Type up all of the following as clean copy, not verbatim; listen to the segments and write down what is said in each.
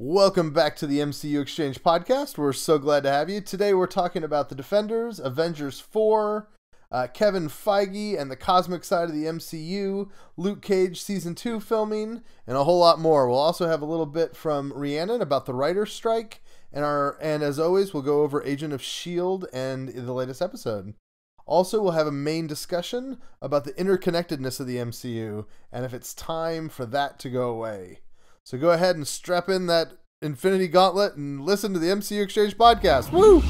Welcome back to the MCUExchange Podcast. We're so glad to have you. Today we're talking about the Defenders, Avengers 4, Kevin Feige and the cosmic side of the MCU, Luke Cage Season 2 filming, and a whole lot more. We'll also have a little bit from Rhiannon about the writer's strike, and as always, we'll go over Agent of S.H.I.E.L.D. and the latest episode. Also, we'll have a main discussion about the interconnectedness of the MCU, and if it's time for that to go away. So go ahead and strap in that Infinity Gauntlet and listen to the MCUExchange Podcast. Woo!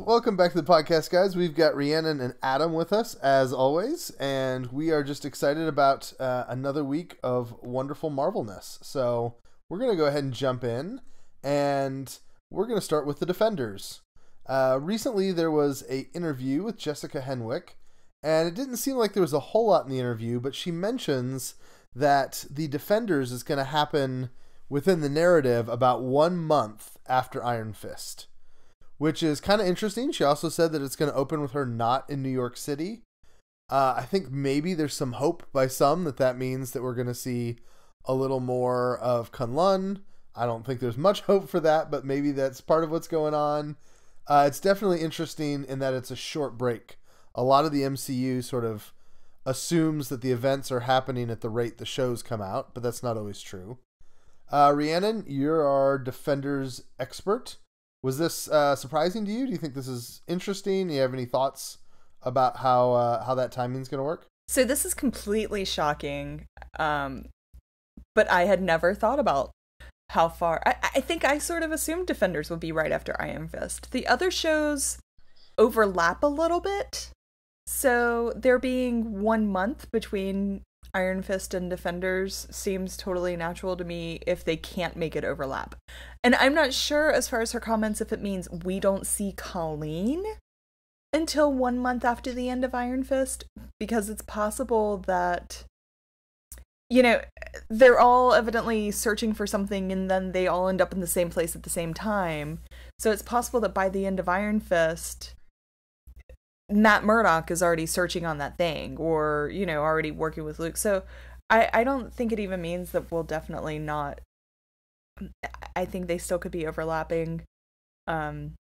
Welcome back to the podcast, guys. We've got Rhiannon and Adam with us, as always, and we are just excited about another week of wonderful Marvelness. So we're going to go ahead and jump in, and we're going to start with the Defenders. Recently, there was an interview with Jessica Henwick, and it didn't seem like there was a whole lot in the interview, but she mentions that the Defenders is going to happen within the narrative about 1 month after Iron Fist, which is kind of interesting. She also said that it's going to open with her not in New York City. I think maybe there's some hope by some that means that we're going to see a little more of Kunlun. I don't think there's much hope for that, but maybe that's part of what's going on. It's definitely interesting in that it's a short break. A lot of the MCU sort of assumes that the events are happening at the rate the shows come out, but that's not always true. Rhiannon, you're our Defenders expert. Was this surprising to you? Do you think this is interesting? Do you have any thoughts about how that timing's going to work? So this is completely shocking, but I had never thought about how far. I think I sort of assumed Defenders would be right after Iron Fist. The other shows overlap a little bit, so there being 1 month between Iron Fist and Defenders seems totally natural to me if they can't make it overlap. And I'm not sure, as far as her comments, if it means we don't see Colleen until 1 month after the end of Iron Fist, because it's possible that, you know, they're all evidently searching for something and then they all end up in the same place at the same time. So it's possible that by the end of Iron Fist, Matt Murdock is already searching on that thing, or, you know, already working with Luke. So I don't think it even means that we'll definitely not. I think they still could be overlapping. But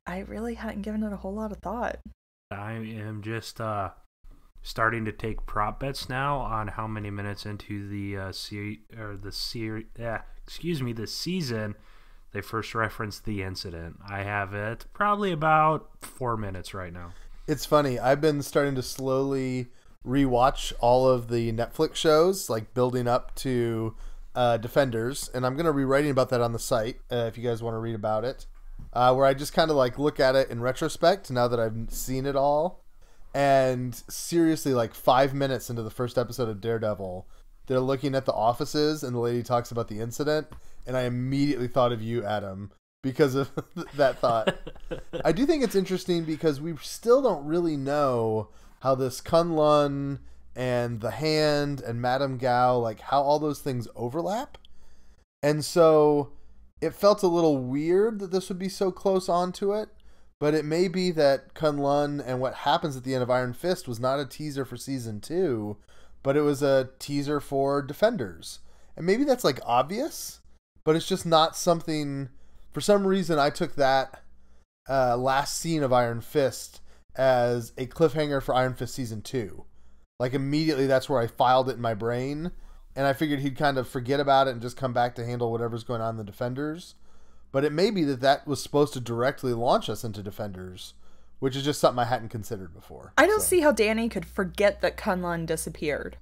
I really hadn't given it a whole lot of thought. I am just starting to take prop bets now on how many minutes into the season they first referenced the incident. I have it probably about 4 minutes right now. It's funny. I've been starting to slowly rewatch all of the Netflix shows, like building up to Defenders, and I'm going to be writing about that on the site if you guys want to read about it, where I just kind of like look at it in retrospect now that I've seen it all. And seriously, like 5 minutes into the first episode of Daredevil, they're looking at the offices and the lady talks about the incident, and I immediately thought of you, Adam, because of that thought. I do think it's interesting because we still don't really know how this Kunlun and the Hand and Madame Gao, like how all those things overlap. And so it felt a little weird that this would be so close onto it, but it may be that Kunlun and what happens at the end of Iron Fist was not a teaser for Season 2, but it was a teaser for Defenders. And maybe that's like obvious, but it's just not something. For some reason, I took that last scene of Iron Fist as a cliffhanger for Iron Fist Season 2. Like immediately, that's where I filed it in my brain, and I figured he'd kind of forget about it and just come back to handle whatever's going on in the Defenders. But it may be that was supposed to directly launch us into Defenders, which is just something I hadn't considered before. I don't see how Danny could forget that Kunlun disappeared.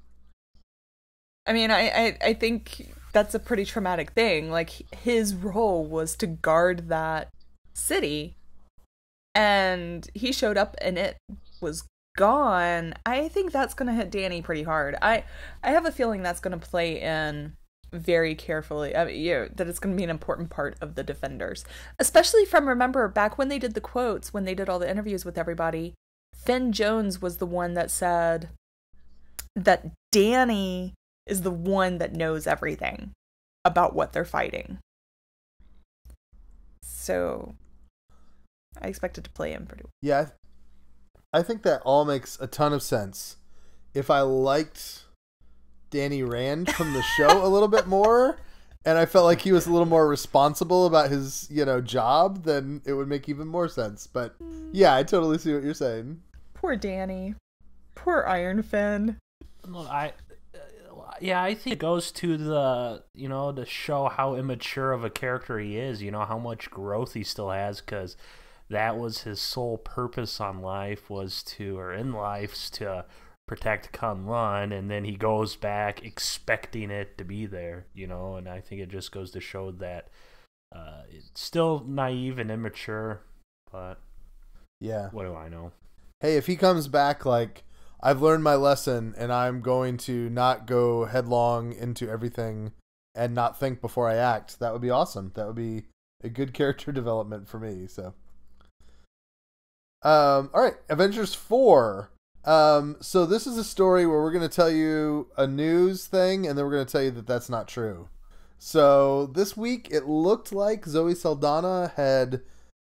I mean, I think that's a pretty traumatic thing. Like, his role was to guard that city, and he showed up and it was gone. I think that's going to hit Danny pretty hard. I have a feeling that's going to play in very carefully. I mean, that it's going to be an important part of the Defenders. Especially from, remember, back when they did the quotes, when they did all the interviews with everybody, Finn Jones was the one that said that Danny is the one that knows everything about what they're fighting. So I expect it to play in pretty well. Yeah, I think that all makes a ton of sense. If I liked Danny Rand from the show a little bit more, and I felt like he was a little more responsible about his, job, then it would make even more sense. But yeah, I totally see what you're saying. Poor Danny. Poor Iron Finn. Well, I think it goes to to show how immature of a character he is, how much growth he still has, because that was his sole purpose in life was to protect Kunlun, and then he goes back expecting it to be there, and I think it just goes to show that it's still naive and immature, but yeah, what do I know? Hey, if he comes back like, I've learned my lesson and I'm going to not go headlong into everything and not think before I act, that would be awesome. That would be a good character development for me, so. All right, Avengers 4. So this is a story where we're going to tell you a news thing, and then we're going to tell you that that's not true. So this week, it looked like Zoe Saldana had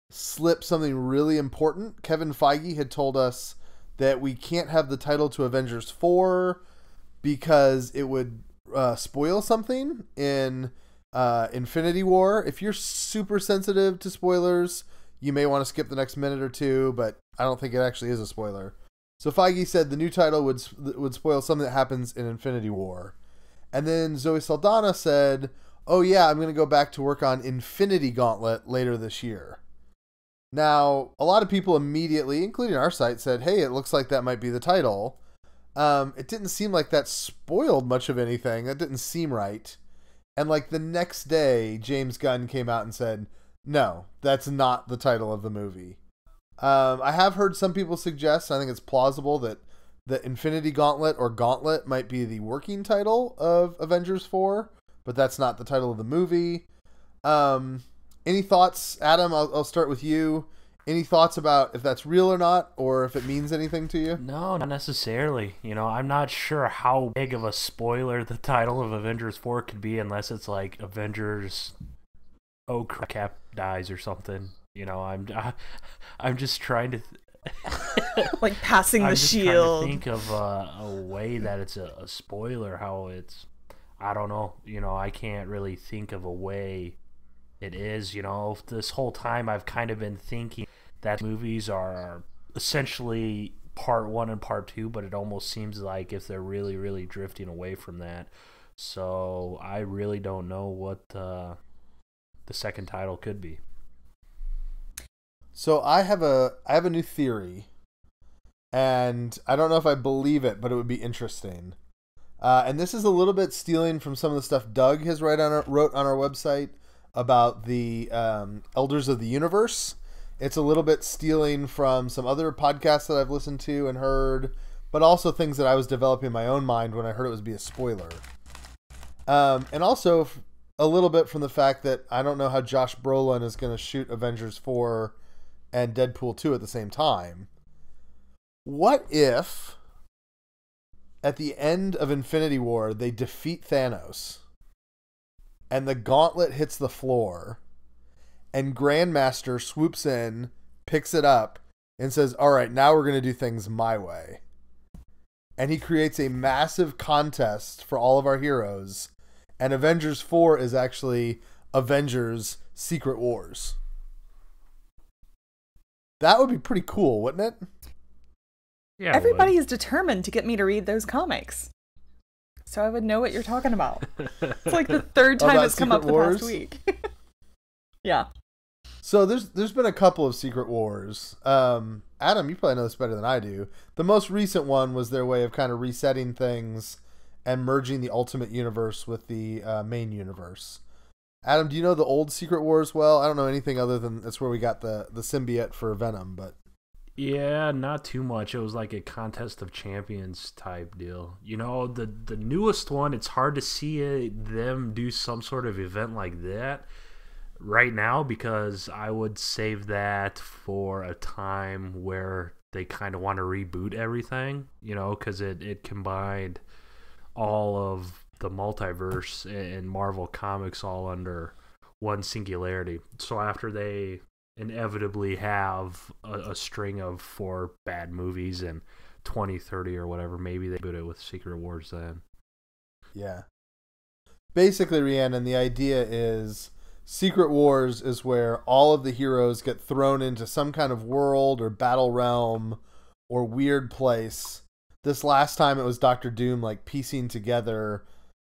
slipped something really important. Kevin Feige had told us that we can't have the title to Avengers 4 because it would spoil something in Infinity War. If you're super sensitive to spoilers, you may want to skip the next minute or two, but I don't think it actually is a spoiler. So Feige said the new title would spoil something that happens in Infinity War. And then Zoe Saldana said, oh yeah, I'm going to go back to work on Infinity Gauntlet later this year. Now, a lot of people immediately, including our site, said, hey, it looks like that might be the title. It didn't seem like that spoiled much of anything. That didn't seem right. And like the next day, James Gunn came out and said, no, that's not the title of the movie. I have heard some people suggest, I think it's plausible, that the Infinity Gauntlet or Gauntlet might be the working title of Avengers 4, but that's not the title of the movie. Any thoughts, Adam? I'll start with you. Any thoughts about if that's real or not, or if it means anything to you? No, not necessarily. I'm not sure how big of a spoiler the title of Avengers 4 could be unless it's like Avengers... Oh, Cap dies or something. I'm just trying to... like passing the shield. I'm just trying to think of a way that it's a spoiler, how it's... I don't know. I can't really think of a way it is. This whole time I've kind of been thinking that movies are essentially part 1 and part 2, but it almost seems like if they're really, really drifting away from that. So I really don't know what... the second title could be. So I have a new theory, and I don't know if I believe it, but it would be interesting. And this is a little bit stealing from some of the stuff Doug has wrote on our website about the Elders of the Universe. It's a little bit stealing from some other podcasts that I've listened to and heard, but also things that I was developing in my own mind when I heard it was be a spoiler. And also a little bit from the fact that I don't know how Josh Brolin is going to shoot Avengers 4 and Deadpool 2 at the same time. What if at the end of Infinity War they defeat Thanos and the gauntlet hits the floor and Grandmaster swoops in, picks it up, and says, all right, now we're going to do things my way. And he creates a massive contest for all of our heroes. And Avengers 4 is actually Avengers Secret Wars. That would be pretty cool, wouldn't it? Yeah. Everybody is determined to get me to read those comics. So I would know what you're talking about. It's like the third time it's come up the past week. Yeah. So there's been a couple of Secret Wars. Adam, you probably know this better than I do. The most recent one was their way of kind of resetting things and merging the Ultimate Universe with the main universe. Adam, do you know the old Secret Wars well? I don't know anything other than that's where we got the symbiote for Venom, but... Yeah, not too much. It was like a contest of champions type deal. The newest one, it's hard to see them do some sort of event like that right now because I would save that for a time where they kind of want to reboot everything, because it combined all of the multiverse and Marvel Comics all under one singularity. So after they inevitably have a string of 4 bad movies in 2030 or whatever. Maybe they do it with Secret Wars then. Yeah. Basically, Rhiannon, the idea is Secret Wars is where all of the heroes get thrown into some kind of world or battle realm or weird place. This last time it was Doctor Doom like piecing together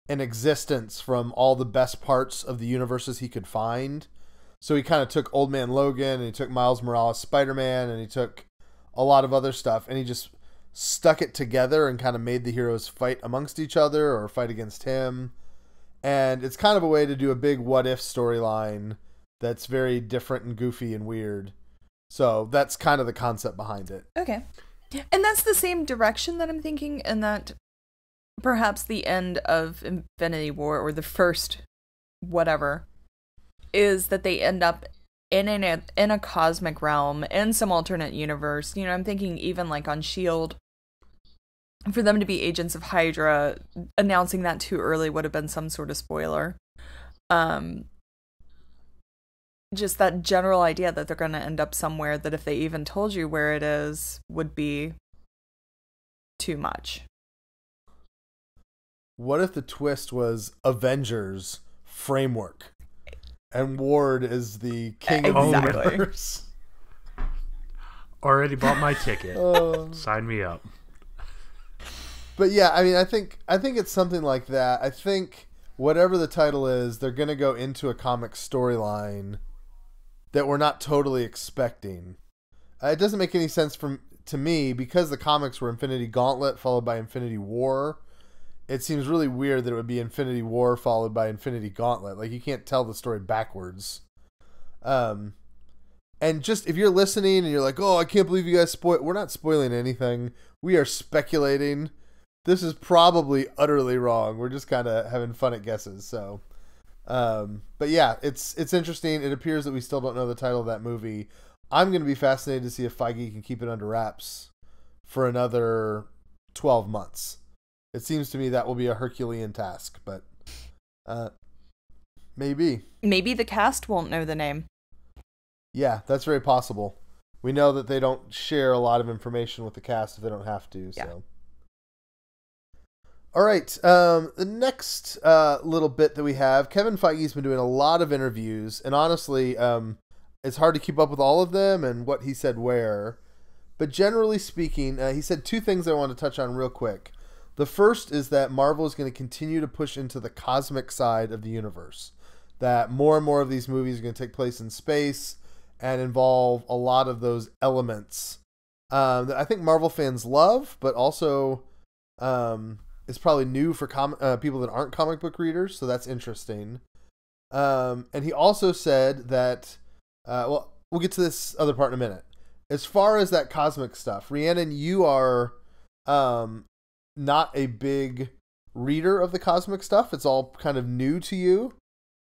an existence from all the best parts of the universes he could find. So he kind of took Old Man Logan, and he took Miles Morales' Spider-Man, and he took a lot of other stuff, and he just stuck it together and kind of made the heroes fight amongst each other or fight against him. And it's kind of a way to do a big what-if storyline that's very different and goofy and weird. So that's kind of the concept behind it. Okay. And that's the same direction that I'm thinking, and that perhaps the end of Infinity War, or the first whatever, is that they end up in a cosmic realm, in some alternate universe. You know, I'm thinking even like on S.H.I.E.L.D., for them to be agents of Hydra, announcing that too early would have been some sort of spoiler. Just that general idea that they're going to end up somewhere that if they even told you where it is would be too much. What if the twist was Avengers framework and Ward is the king of the universe? Already bought my ticket. Sign me up. But yeah, I mean, I think it's something like that. I think whatever the title is, they're going to go into a comic storyline that we're not totally expecting. It doesn't make any sense to me because the comics were Infinity Gauntlet followed by Infinity War. It seems really weird that it would be Infinity War followed by Infinity Gauntlet. Like, you can't tell the story backwards. And just, if you're listening and you're like, oh, I can't believe you guys we're not spoiling anything. We are speculating. This is probably utterly wrong. We're just kind of having fun at guesses. So, but yeah, it's interesting. It appears that we still don't know the title of that movie. I'm going to be fascinated to see if Feige can keep it under wraps for another 12 months. It seems to me that will be a Herculean task, but maybe. Maybe the cast won't know the name. Yeah, that's very possible. We know that they don't share a lot of information with the cast if they don't have to. Yeah. So, all right. The next little bit that we have, Kevin Feige's been doing a lot of interviews, and honestly, it's hard to keep up with all of them and what he said where. But generally speaking, he said 2 things I want to touch on real quick. The first is that Marvel is going to continue to push into the cosmic side of the universe. That more and more of these movies are going to take place in space and involve a lot of those elements that I think Marvel fans love, but also it's probably new for people that aren't comic book readers, so that's interesting. And he also said that, well, we'll get to this other part in a minute. As far as that cosmic stuff, Rhiannon, you are not a big reader of the cosmic stuff. It's all kind of new to you.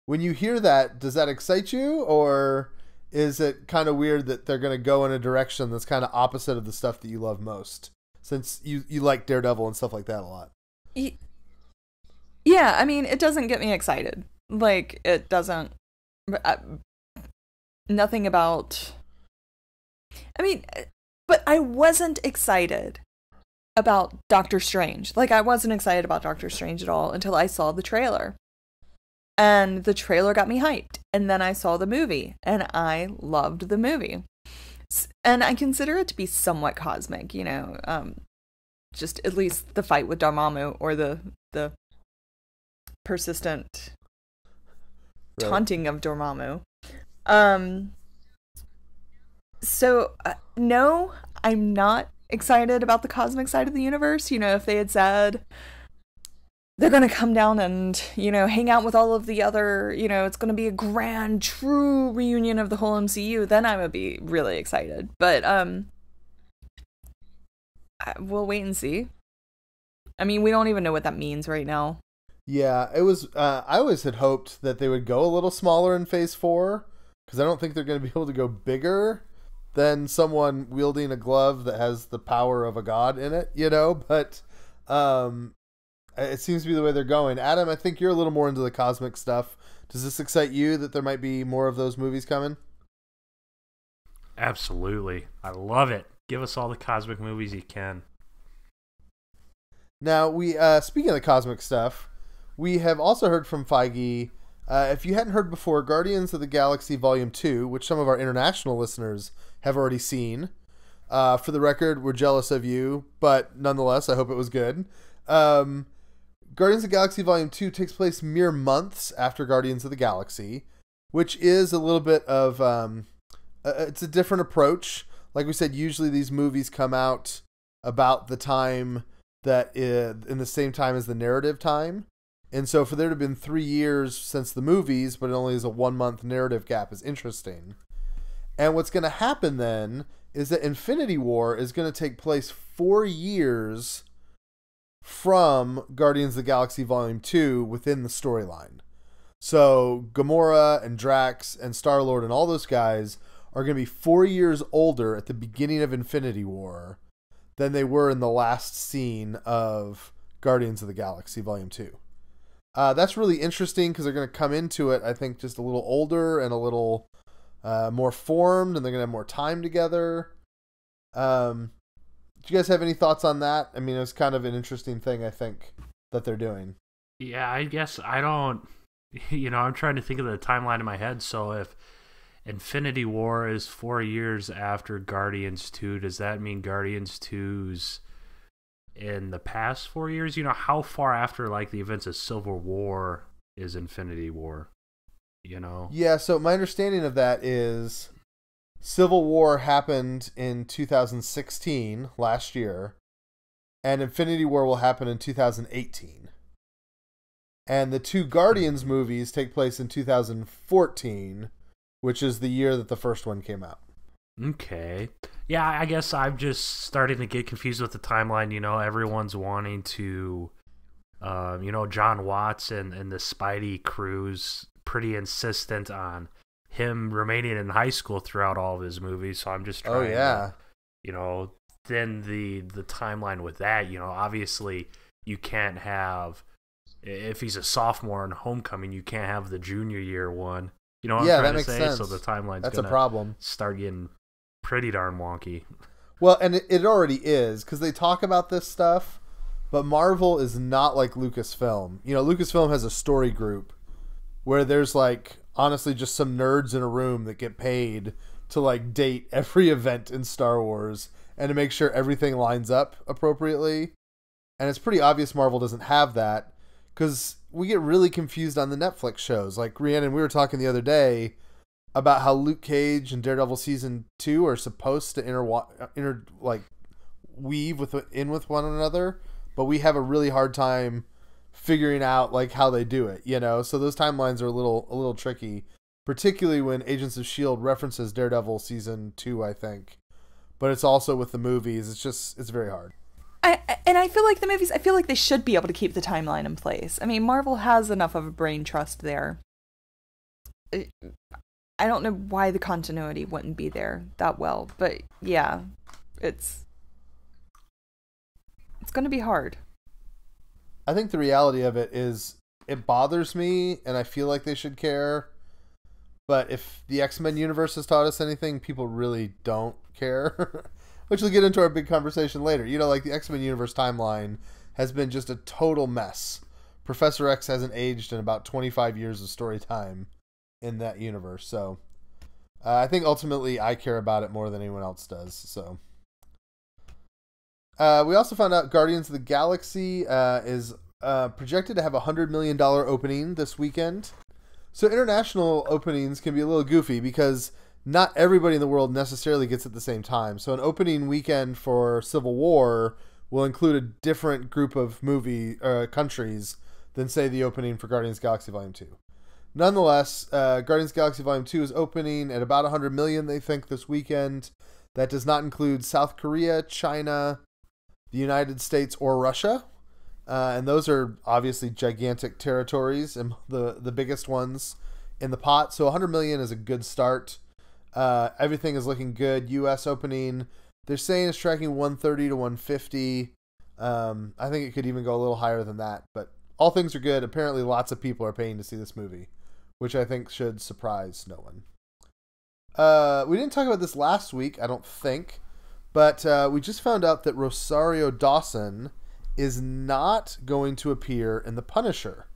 When you hear that, does that excite you, or is it kind of weird that they're going to go in a direction that's kind of opposite of the stuff that you love most, since you like Daredevil and stuff like that a lot? Yeah, I mean, it doesn't get me excited. Like, it doesn't... nothing about... I mean, but I wasn't excited about Doctor Strange. Like, I wasn't excited about Doctor Strange at all until I saw the trailer. And the trailer got me hyped. And then I saw the movie, and I loved the movie. And I consider it to be somewhat cosmic, you know, just at least the fight with Dormammu, or the persistent taunting of Dormammu. So, no, I'm not excited about the cosmic side of the universe. You know, if they had said they're going to come down and, you know, hang out with all of the other, you know, it's going to be a grand, true reunion of the whole MCU, then I would be really excited. But, we'll wait and see. I mean, we don't even know what that means right now. Yeah, it was, I always had hoped that they would go a little smaller in Phase 4, because I don't think they're going to be able to go bigger than someone wielding a glove that has the power of a god in it, you know, but, it seems to be the way they're going. Adam, I think you're a little more into the cosmic stuff. Does this excite you that there might be more of those movies coming? Absolutely. I love it. Give us all the cosmic movies you can. Now, we speaking of the cosmic stuff, we have also heard from Feige. If you hadn't heard before, Guardians of the Galaxy Volume 2, which some of our international listeners have already seen. For the record, we're jealous of you, but nonetheless, I hope it was good. Guardians of the Galaxy Volume 2 takes place mere months after Guardians of the Galaxy, which is a little bit of... it's a different approach. Like we said, usually these movies come out about the time that in the same time as the narrative time. And so for there to have been 3 years since the movies, but it only is a 1 month narrative gap is interesting. And what's going to happen then is that Infinity War is going to take place 4 years from Guardians of the Galaxy Volume 2 within the storyline. So Gamora and Drax and Star-Lord and all those guys are going to be 4 years older at the beginning of Infinity War than they were in the last scene of Guardians of the Galaxy Volume 2. That's really interesting because they're going to come into it, I think, just a little older and a little more formed, and they're going to have more time together. Do you guys have any thoughts on that? I mean, it's kind of an interesting thing, I think, that they're doing. Yeah, I guess I don't... I'm trying to think of the timeline in my head, so if Infinity War is 4 years after Guardians 2, does that mean Guardians 2's in the past 4 years? How far after like the events of Civil War is Infinity War? Yeah, so my understanding of that is Civil War happened in 2016, last year, and Infinity War will happen in 2018. And the two Guardians movies take place in 2014, which is the year that the first one came out. Okay. Yeah, I guess I'm just starting to get confused with the timeline. Everyone's wanting to, John Watts and the Spidey crew's pretty insistent on him remaining in high school throughout all of his movies. So I'm just trying to, then the timeline with that, obviously you can't have, if he's a sophomore in Homecoming, you can't have the junior year one. You know what I'm trying to say? Sense. So the timeline's That's a problem. Start getting pretty darn wonky. Well, and it already is, because they talk about this stuff, but Marvel is not like Lucasfilm. Lucasfilm has a story group where there's honestly just some nerds in a room that get paid to date every event in Star Wars and to make sure everything lines up appropriately. And it's pretty obvious Marvel doesn't have that, because we get really confused on the Netflix shows. Like Rhiannon, we were talking the other day about how Luke Cage and Daredevil Season 2 are supposed to weave in with one another, but we have a really hard time figuring out how they do it, So those timelines are a little tricky, particularly when Agents of S.H.I.E.L.D. references Daredevil Season 2, I think. But it's also with the movies. It's very hard. I feel like the movies, I feel like they should be able to keep the timeline in place. I mean, Marvel has enough of a brain trust there. I don't know why the continuity wouldn't be there that well, but yeah, it's going to be hard. I think the reality of it is it bothers me, and I feel like they should care. But if the X-Men universe has taught us anything, people really don't care. Which we'll get into our big conversation later. The X-Men universe timeline has been just a total mess. Professor X hasn't aged in about 25 years of story time in that universe. So I think ultimately I care about it more than anyone else does. So we also found out Guardians of the Galaxy is projected to have a $100 million opening this weekend. So international openings can be a little goofy because not everybody in the world necessarily gets it at the same time. So an opening weekend for Civil War will include a different group of countries than, say, the opening for Guardians of the Galaxy Volume 2. Nonetheless, Guardians of the Galaxy Volume 2 is opening at about $100 million, they think, this weekend. That does not include South Korea, China, the United States, or Russia. And those are obviously gigantic territories and the biggest ones in the pot. So $100 million is a good start. Everything is looking good. U.S. opening, they're saying it's tracking 130 to 150. I think it could even go a little higher than that, but all things are good. Apparently lots of people are paying to see this movie, which I think should surprise no one. We didn't talk about this last week, I don't think, but we just found out that Rosario Dawson is not going to appear in The Punisher,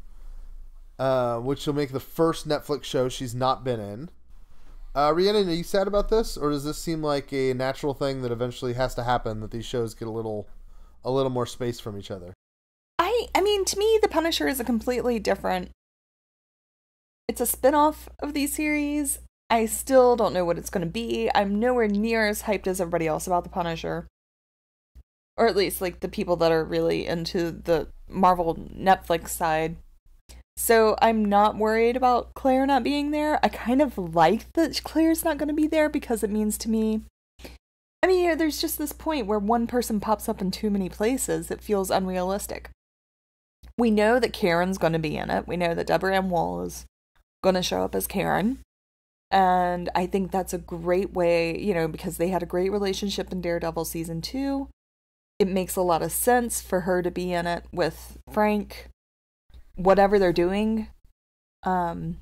which will make the first Netflix show she's not been in. Rhiannon, are you sad about this, or does this seem like a natural thing that eventually has to happen, that these shows get a little more space from each other? I mean, to me, The Punisher is a completely different... It's a spin-off of these series. I still don't know what it's going to be. I'm nowhere near as hyped as everybody else about The Punisher. Or at least, like, the people that are really into the Marvel Netflix side. So I'm not worried about Claire not being there. I kind of like that Claire's not going to be there because it means to me... I mean, you know, there's just this point where one person pops up in too many places. It feels unrealistic. We know that Karen's going to be in it. We know that Deborah Ann Woll is going to show up as Karen. And I think that's a great way, you know, because they had a great relationship in Daredevil Season 2. It makes a lot of sense for her to be in it with Frank, whatever they're doing. So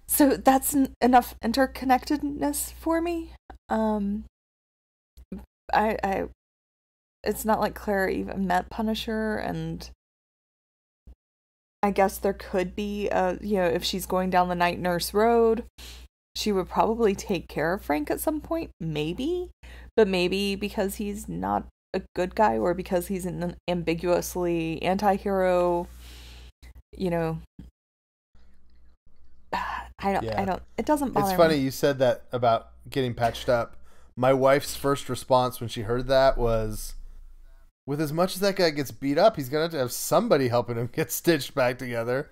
that's enough interconnectedness for me. It's not like Claire even met Punisher, and I guess there could be you know, if she's going down the night nurse road, she would probably take care of Frank at some point, maybe, but maybe because he's not a good guy or because he's an ambiguously anti-hero, you know, I don't, it doesn't bother me. It's funny you said that about getting patched up. My wife's first response when she heard that was, with as much as that guy gets beat up, he's going to have somebody helping him get stitched back together.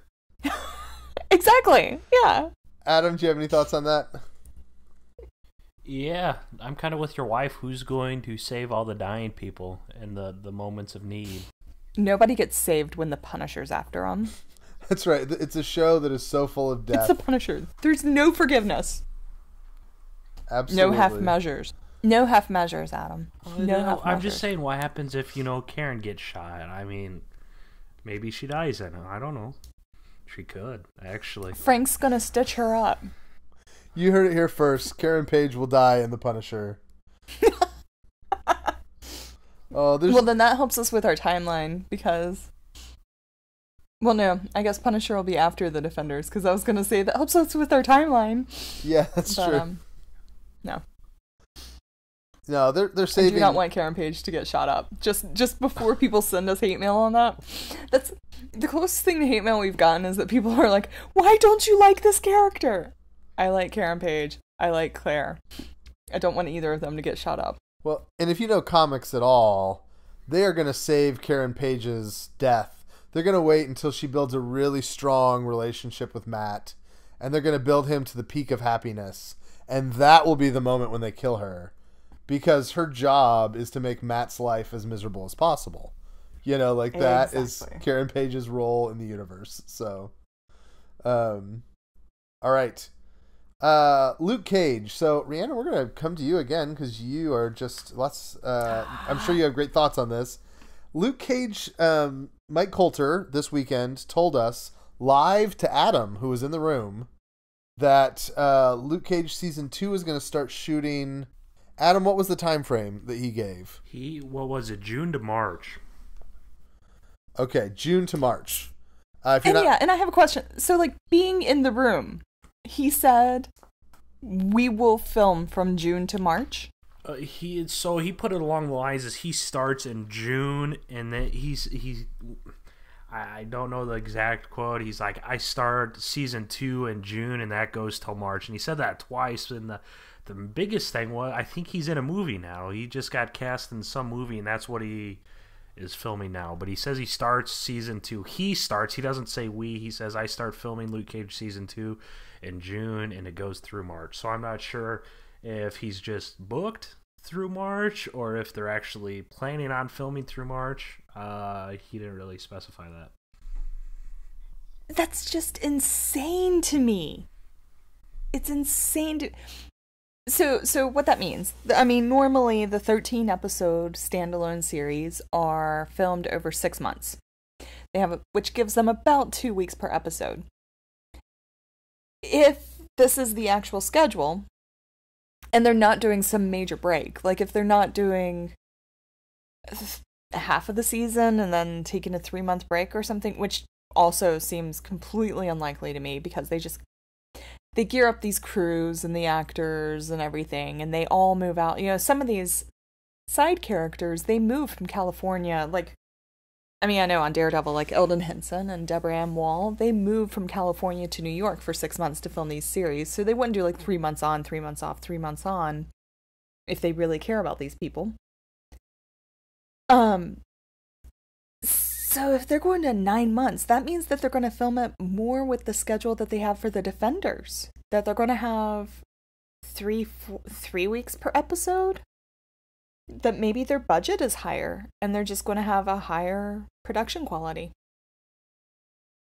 Exactly, yeah. Adam, do you have any thoughts on that? Yeah, I'm kind of with your wife. Who's going to save all the dying people in the moments of need? Nobody gets saved when the Punisher's after them. That's right. It's a show that is so full of death. It's the Punisher. There's no forgiveness. Absolutely. No half measures. No half measures, Adam. No half measures. I'm just saying, what happens if, you know, Karen gets shot? I mean, maybe she dies in it. I don't know. She could, actually. Frank's gonna stitch her up. You heard it here first. Karen Page will die in The Punisher. Well, then that helps us with our timeline, because... Well, no, I guess Punisher will be after the Defenders, because I was going to say that helps us with our timeline. Yeah, that's true. No. No, they're saving... I do not want Karen Page to get shot up. Just before people send us hate mail on that. That's the closest thing to hate mail we've gotten, is that people are like, why don't you like this character? I like Karen Page. I like Claire. I don't want either of them to get shot up. Well, and if you know comics at all, they are going to save Karen Page's death. They're going to wait until she builds a really strong relationship with Matt, and they're going to build him to the peak of happiness. And that will be the moment when they kill her, because her job is to make Matt's life as miserable as possible. You know, like that is Karen Page's role in the universe. So, all right. Luke Cage. So, Rhiannon, we're going to come to you again because you are just I'm sure you have great thoughts on this. Luke Cage, Mike Coulter this weekend told us live to Adam, who was in the room, that Luke Cage season 2 is going to start shooting. Adam, what was the time frame that he gave? What was it? June to March. Okay, June to March. And I have a question. So, like, being in the room, he said, we will film from June to March. He put it along the lines as he starts in June, and then I don't know the exact quote. He's like, I start season 2 in June, and that goes till March. And he said that twice. And the biggest thing was, I think he's in a movie now. He just got cast in some movie, and that's what he is filming now. But he says he starts season 2. He doesn't say we. He says, I start filming Luke Cage season 2 in June, and it goes through March. So I'm not sure if he's just booked through March or if they're actually planning on filming through March. He didn't really specify that. That's just insane to me. It's insane So what that means, I mean, normally the 13-episode standalone series are filmed over 6 months. Which gives them about 2 weeks per episode. If this is the actual schedule, and they're not doing some major break, like if they're not doing half of the season and then taking a 3-month break or something, which also seems completely unlikely to me because they gear up these crews and the actors and everything, and they all move out. You know, some of these side characters, they move from California. Like, I mean, I know on Daredevil, like Eldon Henson and Deborah Ann Wall, they moved from California to New York for 6 months to film these series. So they wouldn't do like 3 months on, 3 months off, 3 months on if they really care about these people. So if they're going to 9 months, that means that they're going to film it more with the schedule that they have for the Defenders. That they're going to have 3 weeks per episode. That maybe their budget is higher and they're just going to have a higher production quality.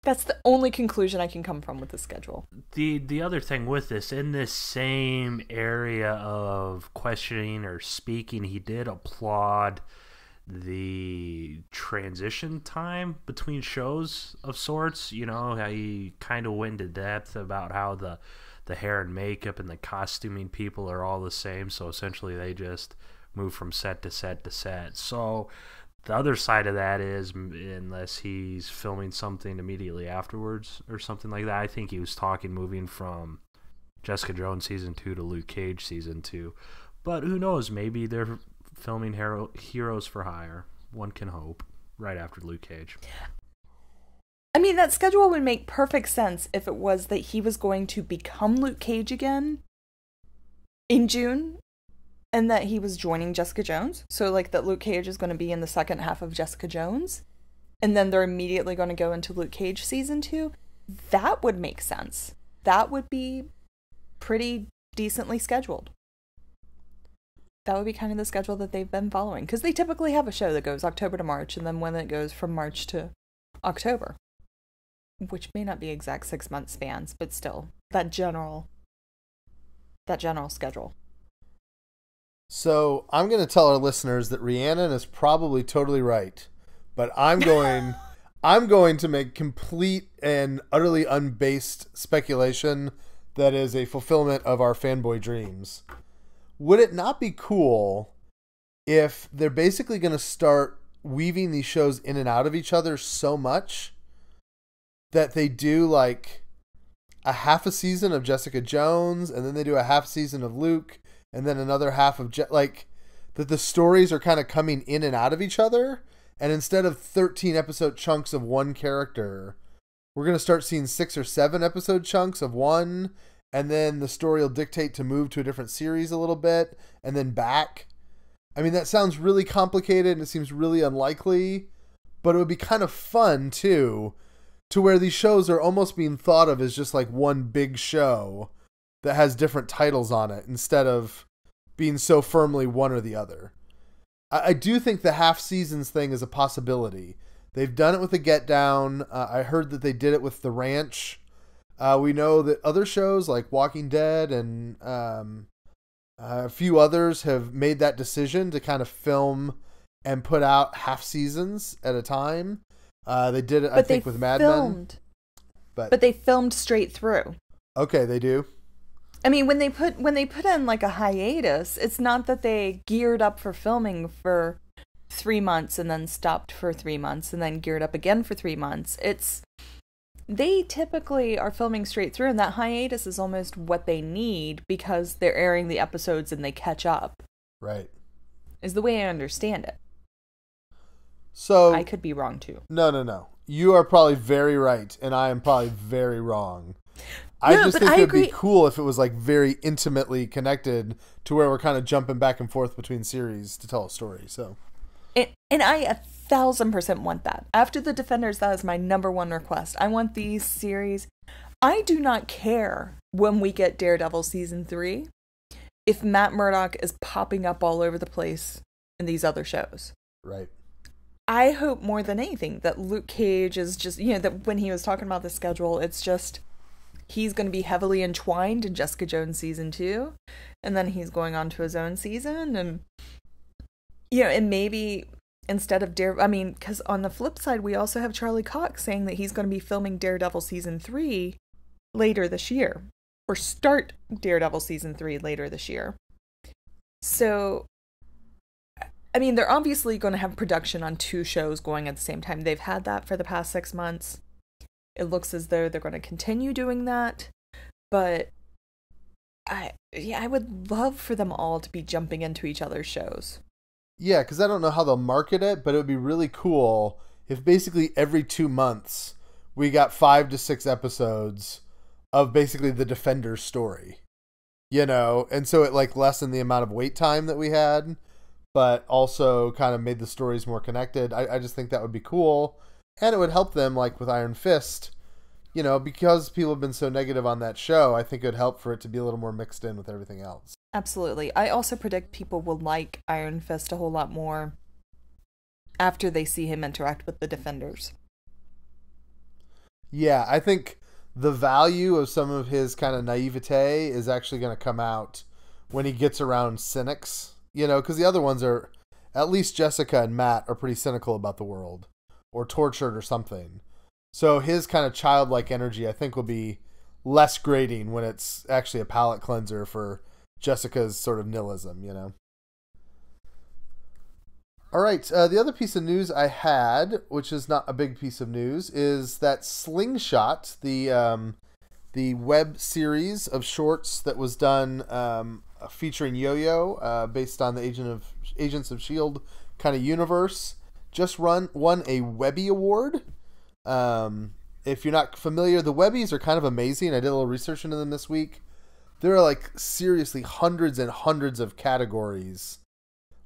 That's the only conclusion I can come from with the schedule. The other thing with this, in this same area of questioning or speaking, he did applaud the transition time between shows of sorts. You know, how he kind of went into depth about how the hair and makeup and the costuming people are all the same, so essentially they just move from set to set to set. So the other side of that is, unless he's filming something immediately afterwards or something like that, I think he was talking moving from Jessica Jones season 2 to Luke Cage season 2. But who knows, maybe they're filming Heroes for Hire. One can hope, right after Luke Cage. I mean, that schedule would make perfect sense if it was that he was going to become Luke Cage again in June, and that he was joining Jessica Jones. So, like, that Luke Cage is going to be in the second half of Jessica Jones, and then they're immediately going to go into Luke Cage season 2. That would make sense. That would be pretty decently scheduled. That would be kind of the schedule that they've been following. Because they typically have a show that goes October to March, and then when it goes from March to October. Which may not be exact 6-month spans, but still, that general schedule. So I'm going to tell our listeners that Rhiannon is probably totally right, but I'm going to make complete and utterly unbased speculation that is a fulfillment of our fanboy dreams. Would it not be cool if they're basically going to start weaving these shows in and out of each other so much that they do like a half a season of Jessica Jones, and then they do a half season of Luke, and then another half of like that the stories are kind of coming in and out of each other, and instead of 13 episode chunks of one character, we're going to start seeing 6 or 7 episode chunks of one, and then the story will dictate to move to a different series a little bit, and then back. I mean, that sounds really complicated, and it seems really unlikely, but it would be kind of fun, too, to where these shows are almost being thought of as just like one big show that has different titles on it, instead of being so firmly one or the other. I do think the half seasons thing is a possibility. They've done it with the Get Down. I heard that they did it with The Ranch. We know that other shows like Walking Dead and a few others have made that decision to kind of film and put out half seasons at a time. They did it, I think, with Mad Men. But they filmed straight through. Okay, they do. I mean, when they put in like a hiatus, it's not that they geared up for filming for 3 months and then stopped for 3 months and then geared up again for 3 months. They typically are filming straight through, and that hiatus is almost what they need because they're airing the episodes and they catch up. Right. Is the way I understand it. So I could be wrong too. No. You are probably very right, and I am probably very wrong. I just think it would be cool if it was like very intimately connected to where we're kind of jumping back and forth between series to tell a story. So, and I 1,000% want that. After the Defenders, that is my number one request. I want these series. I do not care when we get Daredevil season 3 if Matt Murdock is popping up all over the place in these other shows. Right. I hope more than anything that Luke Cage is just, that when he was talking about the schedule, it's just he's going to be heavily entwined in Jessica Jones season 2, and then he's going on to his own season, and and maybe instead of because on the flip side, we also have Charlie Cox saying that he's going to be filming Daredevil season 3 later this year. or start Daredevil season 3 later this year. So, I mean, they're obviously going to have production on 2 shows going at the same time. They've had that for the past 6 months. It looks as though they're going to continue doing that. But I would love for them all to be jumping into each other's shows. Yeah, because I don't know how they'll market it, but it would be really cool if basically every 2 months we got 5 to 6 episodes of basically the Defenders story. You know, and so it like lessened the amount of wait time that we had, but also kind of made the stories more connected. I just think that would be cool. And it would help them, like with Iron Fist, you know, because people have been so negative on that show, I think it would help for it to be a little more mixed in with everything else. Absolutely. I also predict people will like Iron Fist a whole lot more after they see him interact with the Defenders. Yeah, I think the value of some of his kind of naivete is actually going to come out when he gets around cynics, you know, because the other ones are, at least Jessica and Matt are pretty cynical about the world or tortured or something. So his kind of childlike energy, I think, will be less grating when it's actually a palate cleanser for Jessica's sort of nihilism, you know. All right, the other piece of news I had, which is not a big piece of news, is that Slingshot, the web series of shorts that was done featuring Yo-Yo, based on the Agents of S.H.I.E.L.D. kind of universe, just won a Webby Award. If you're not familiar, the Webbies are kind of amazing. I did a little research into them this week. There are like seriously hundreds and hundreds of categories,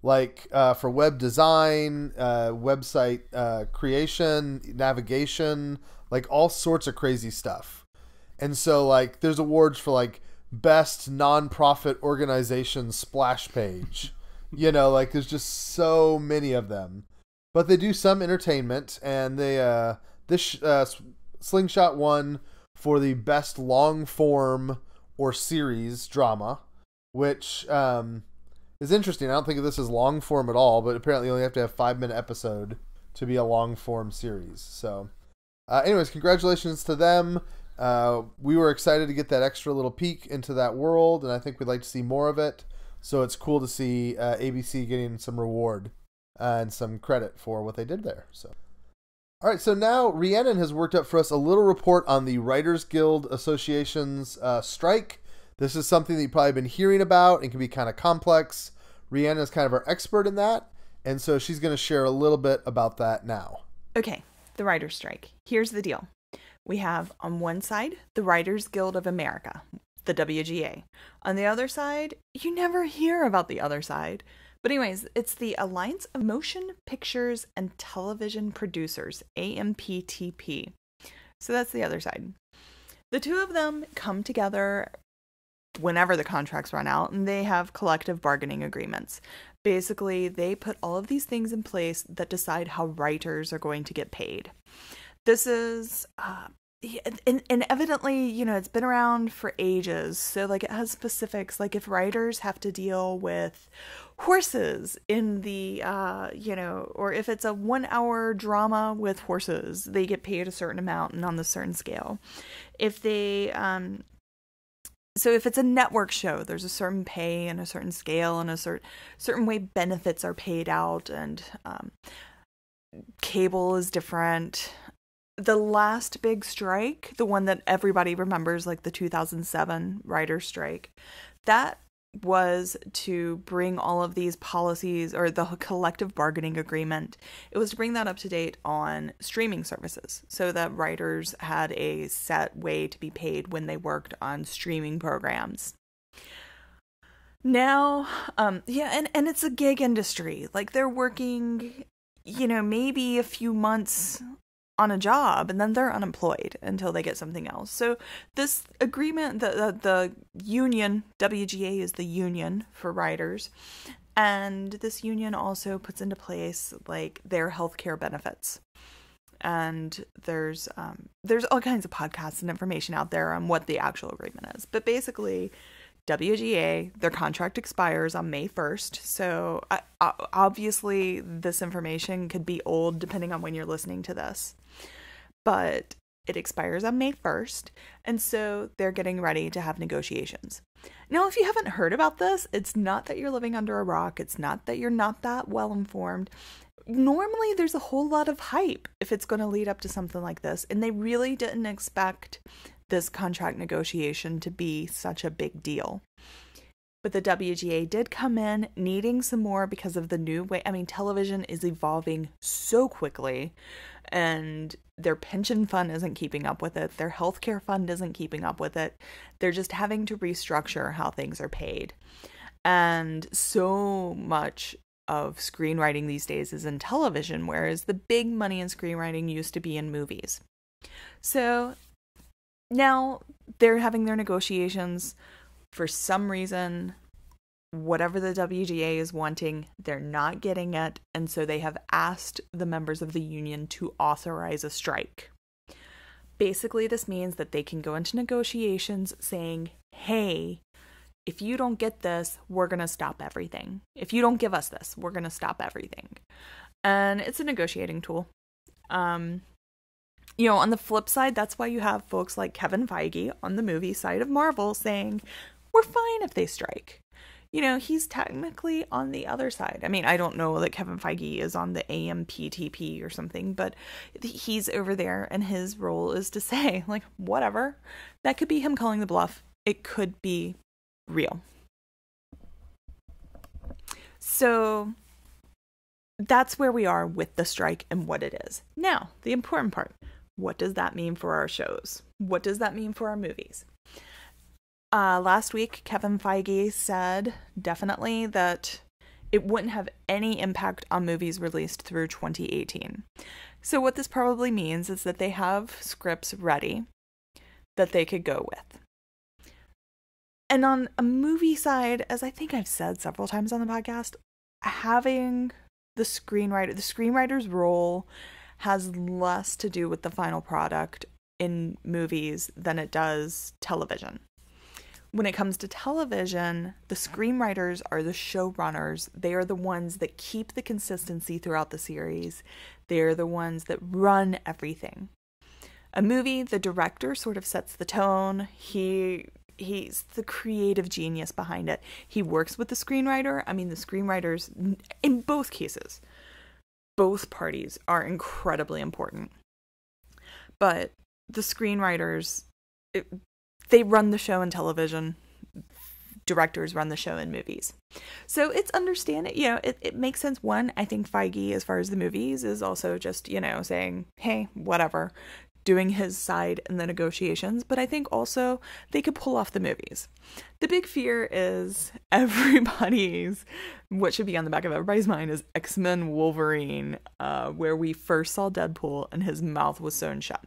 like for web design, website creation, navigation, like all sorts of crazy stuff. And so like there's awards for like best nonprofit organization splash page. You know, like there's just so many of them. But they do some entertainment, and they this Slingshot won for the best long form or series drama, which is interesting. I don't think of this as long form at all, but apparently you only have to have 5-minute episode to be a long form series. So anyways, congratulations to them. We were excited to get that extra little peek into that world, and I think we'd like to see more of it. So it's cool to see ABC getting some reward and some credit for what they did there. So, all right, so now Rhiannon has worked up for us a little report on the Writers Guild Association's strike. This is something that you've probably been hearing about and can be kind of complex. Rhiannon is kind of our expert in that, and so she's going to share a little bit about that now. Okay, the writer's strike. Here's the deal. We have on one side the Writers Guild of America, the WGA. On the other side, you never hear about the other side. But anyways, it's the Alliance of Motion Pictures and Television Producers, AMPTP. So that's the other side. The two of them come together whenever the contracts run out, and they have collective bargaining agreements. Basically, they put all of these things in place that decide how writers are going to get paid. This is, and evidently, you know, it's been around for ages. So, like, it has specifics. Like, if writers have to deal with horses in the, you know, or if it's a 1-hour drama with horses, they get paid a certain amount and on a certain scale. If they, so if it's a network show, there's a certain pay and a certain scale and a certain way benefits are paid out, and cable is different. The last big strike, the one that everybody remembers, like the 2007 writer's strike, that was to bring all of these policies, or the collective bargaining agreement, it was to bring that up to date on streaming services, so that writers had a set way to be paid when they worked on streaming programs. Now, and it's a gig industry. Like, they're working, you know, maybe a few months on a job, and then they're unemployed until they get something else. So this agreement, the union, WGA is the union for writers, and this union also puts into place like their healthcare benefits. And there's all kinds of podcasts and information out there on what the actual agreement is. But basically, WGA, their contract expires on May 1st. So obviously this information could be old depending on when you're listening to this. But It expires on May 1st, and so they're getting ready to have negotiations. Now, if you haven't heard about this, it's not that you're living under a rock. It's not that you're not that well informed. Normally, there's a whole lot of hype if it's going to lead up to something like this, and they really didn't expect this contract negotiation to be such a big deal. But the WGA did come in needing some more because of the new way. I mean, television is evolving so quickly, and their pension fund isn't keeping up with it. Their healthcare fund isn't keeping up with it. They're just having to restructure how things are paid. And so much of screenwriting these days is in television, whereas the big money in screenwriting used to be in movies. So now they're having their negotiations. For some reason, whatever the WGA is wanting, they're not getting it, and so they have asked the members of the union to authorize a strike. Basically, this means that they can go into negotiations saying, hey, if you don't get this, we're going to stop everything. If you don't give us this, we're going to stop everything. And it's a negotiating tool. On the flip side, that's why you have folks like Kevin Feige on the movie side of Marvel saying, we're fine if they strike. He's technically on the other side. I mean, I don't know that Kevin Feige is on the AMPTP or something, but he's over there, and his role is to say, like, whatever. That could be him calling the bluff. It could be real. So that's where we are with the strike and what it is. Now, the important part. What does that mean for our shows? What does that mean for our movies? Last week, Kevin Feige said definitely that it wouldn't have any impact on movies released through 2018. So what this probably means is that they have scripts ready that they could go with. And on a movie side, as I think I've said several times on the podcast, having the screenwriter's role has less to do with the final product in movies than it does television. When it comes to television, the screenwriters are the showrunners. They are the ones that keep the consistency throughout the series. They are the ones that run everything. A movie, the director sort of sets the tone. He's the creative genius behind it. He works with the screenwriter. I mean, the screenwriters, in both cases, both parties are incredibly important. But the screenwriters, they run the show in television. Directors run the show in movies. So it's understanding, it makes sense. One, I think Feige, as far as the movies, is also just, saying, hey, whatever, doing his side in the negotiations. But I think also they could pull off the movies. The big fear is what should be on the back of everybody's mind is X-Men Wolverine, where we first saw Deadpool and his mouth was sewn shut.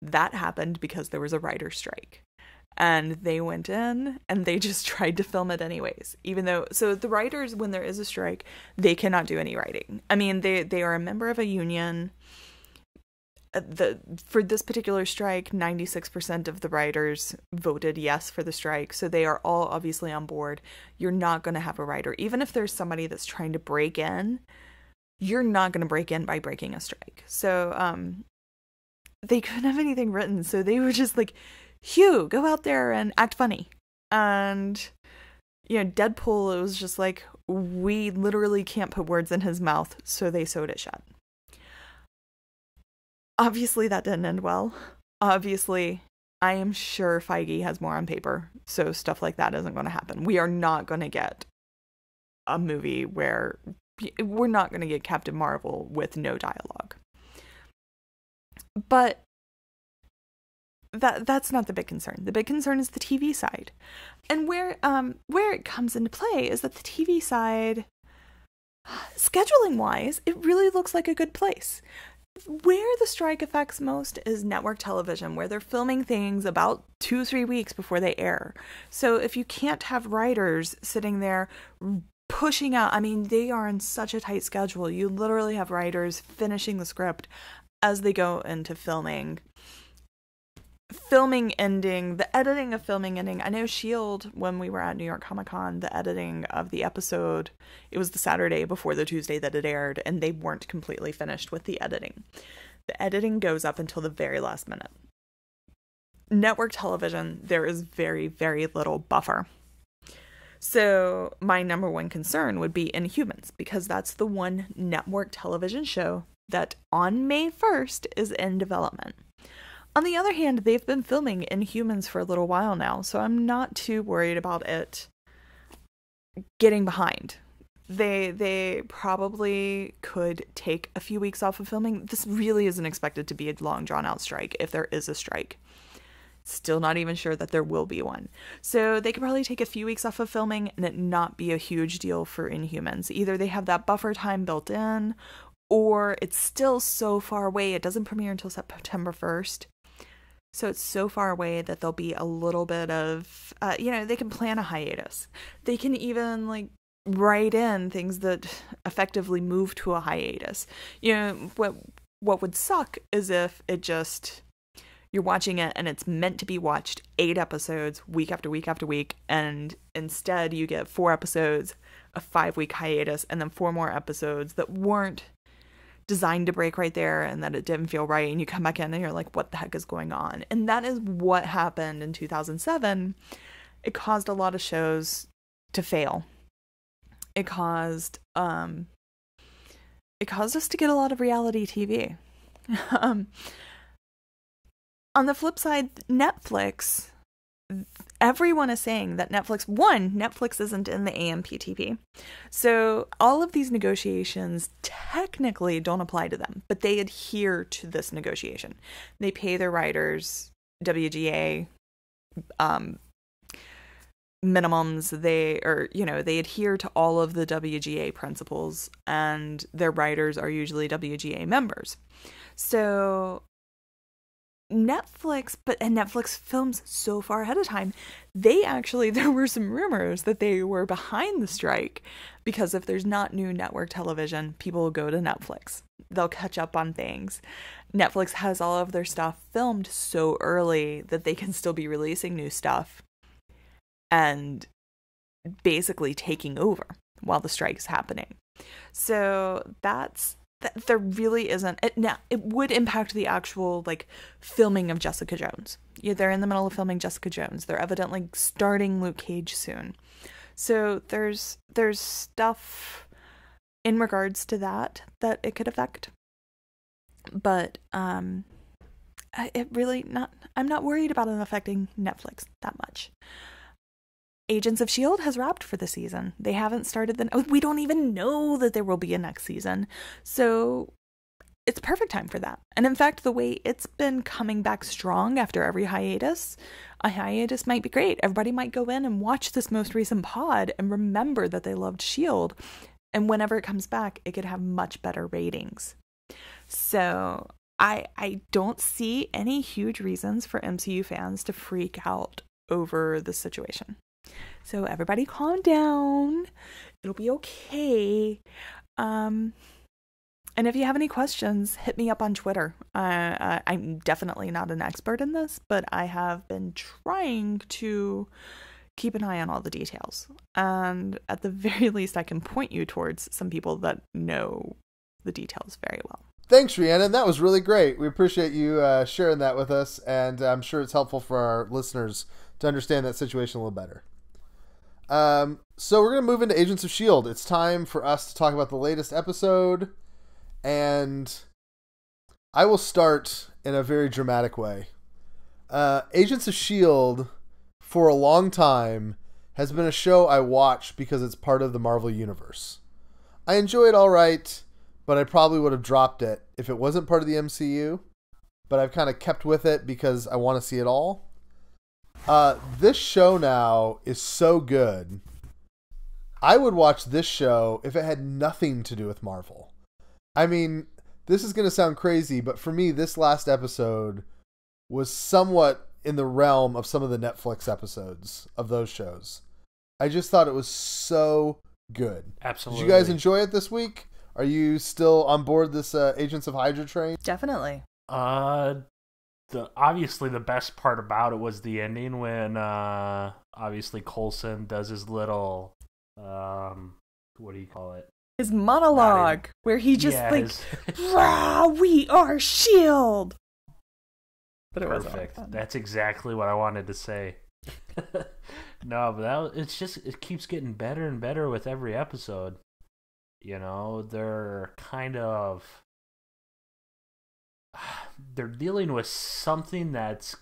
That happened because there was a writer's strike. And they went in and they just tried to film it anyways. So the writers, when there is a strike, they cannot do any writing. I mean, they are a member of a union. For this particular strike, 96% of the writers voted yes for the strike. So they are all obviously on board. You're not going to have a writer. Even if there's somebody that's trying to break in, you're not going to break in by breaking a strike. So, they couldn't have anything written, so they were just like, Hugh, go out there and act funny. And, Deadpool, it was just like, we literally can't put words in his mouth, so they sewed it shut. Obviously, that didn't end well. Obviously, I am sure Feige has more on paper, so stuff like that isn't going to happen. We are not going to get a movie where we're not going to get Captain Marvel with no dialogue. But that's not the big concern. The big concern is the TV side. And where it comes into play is that the TV side, scheduling wise, it really looks like a good place. Where the strike affects most is network television, where they're filming things about 2-3 weeks before they air. So if you can't have writers sitting there pushing out, I mean, they are in such a tight schedule. You literally have writers finishing the script as they go into filming ending, the editing of filming ending. I know S.H.I.E.L.D., when we were at New York Comic Con, the editing of the episode, it was the Saturday before the Tuesday that it aired, and they weren't completely finished with the editing. The editing goes up until the very last minute. Network television, there is very, very little buffer. So my number one concern would be Inhumans, because that's the one network television show that on May 1st is in development. On the other hand, they've been filming Inhumans for a little while now, so I'm not too worried about it getting behind. They probably could take a few weeks off of filming. This really isn't expected to be a long drawn-out strike, if there is a strike. Still not even sure that there will be one. So they could probably take a few weeks off of filming and it not be a huge deal for Inhumans. Either they have that buffer time built in, or it's still so far away. It doesn't premiere until September 1st. So it's so far away that there'll be a little bit of, they can plan a hiatus. They can even write in things that effectively move to a hiatus. What would suck is if it just... you're watching it and it's meant to be watched 8 episodes week after week after week, and instead you get 4 episodes, a 5-week hiatus, and then 4 more episodes that weren't designed to break right there and that it didn't feel right, and you come back in and you're like, what the heck is going on? And that is what happened in 2007. It caused a lot of shows to fail. It caused us to get a lot of reality TV. On the flip side, Netflix, everyone is saying that Netflix isn't in the AMPTP. So all of these negotiations technically don't apply to them, but they adhere to this negotiation. They pay their writers WGA minimums. They adhere to all of the WGA principles, and their writers are usually WGA members. So Netflix films so far ahead of time. There were some rumors that they were behind the strike because if there's not new network television, people will go to Netflix. They'll catch up on things. Netflix has all of their stuff filmed so early that they can still be releasing new stuff and basically taking over while the strike's happening. So there really isn't. Now, it would impact the actual filming of Jessica Jones. They're in the middle of filming Jessica Jones. They're evidently starting Luke Cage soon. So there's stuff in regards to that it could affect. But I'm not worried about it affecting Netflix that much. Agents of S.H.I.E.L.D. has wrapped for the season. They haven't started we don't even know that there will be a next season. So it's perfect time for that. And in fact, the way it's been coming back strong after every hiatus, a hiatus might be great. Everybody might go in and watch this most recent pod and remember that they loved S.H.I.E.L.D. And whenever it comes back, it could have much better ratings. So I don't see any huge reasons for MCU fans to freak out over the situation. So everybody calm down. It'll be okay. And if you have any questions, hit me up on Twitter. I'm definitely not an expert in this, but I have been trying to keep an eye on all the details. And at the very least, I can point you towards some people that know the details very well. Thanks, Rhiannon. That was really great. We appreciate you sharing that with us, and I'm sure it's helpful for our listeners to understand that situation a little better. So we're going to move into Agents of S.H.I.E.L.D. It's time for us to talk about the latest episode, and I will start in a very dramatic way. Agents of S.H.I.E.L.D. for a long time has been a show I watch because it's part of the Marvel Universe. I enjoy it all right, but I probably would have dropped it if it wasn't part of the MCU, but I've kind of kept with it because I want to see it all. This show now is so good. I would watch this show if it had nothing to do with Marvel. I mean, this is going to sound crazy, but for me, this last episode was somewhat in the realm of some of the Netflix episodes of those shows. I just thought it was so good. Absolutely. Did you guys enjoy it this week? Are you still on board this Agents of Hydra train? Definitely. Obviously the best part about it was the ending when obviously Coulson does his little what do you call it? his monologue where he just rah, we are S.H.I.E.L.D. But it perfect. That's exactly what I wanted to say. No, but it keeps getting better and better with every episode. You know, they're dealing with something that's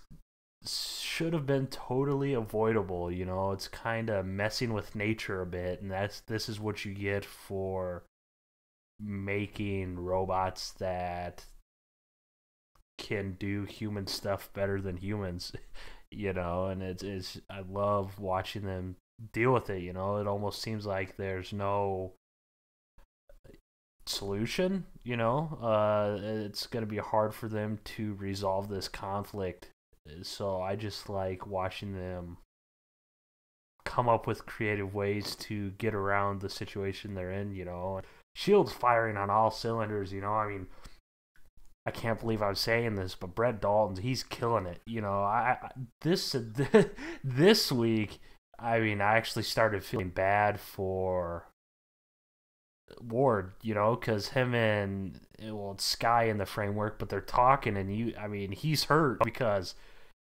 should have been totally avoidable. You know, it's kind of messing with nature a bit, and this is what you get for making robots that can do human stuff better than humans. You know, and it's I love watching them deal with it. You know, it almost seems like there's no solution. You know, it's going to be hard for them to resolve this conflict. So I just like watching them come up with creative ways to get around the situation they're in. You know, S.H.I.E.L.D's firing on all cylinders. You know, I mean, I can't believe I'm saying this, but Brett Dalton, he's killing it. You know, this week, I mean, I actually started feeling bad for Ward, you know, because him and, well, it's Sky in the framework, but they're talking, and he's hurt because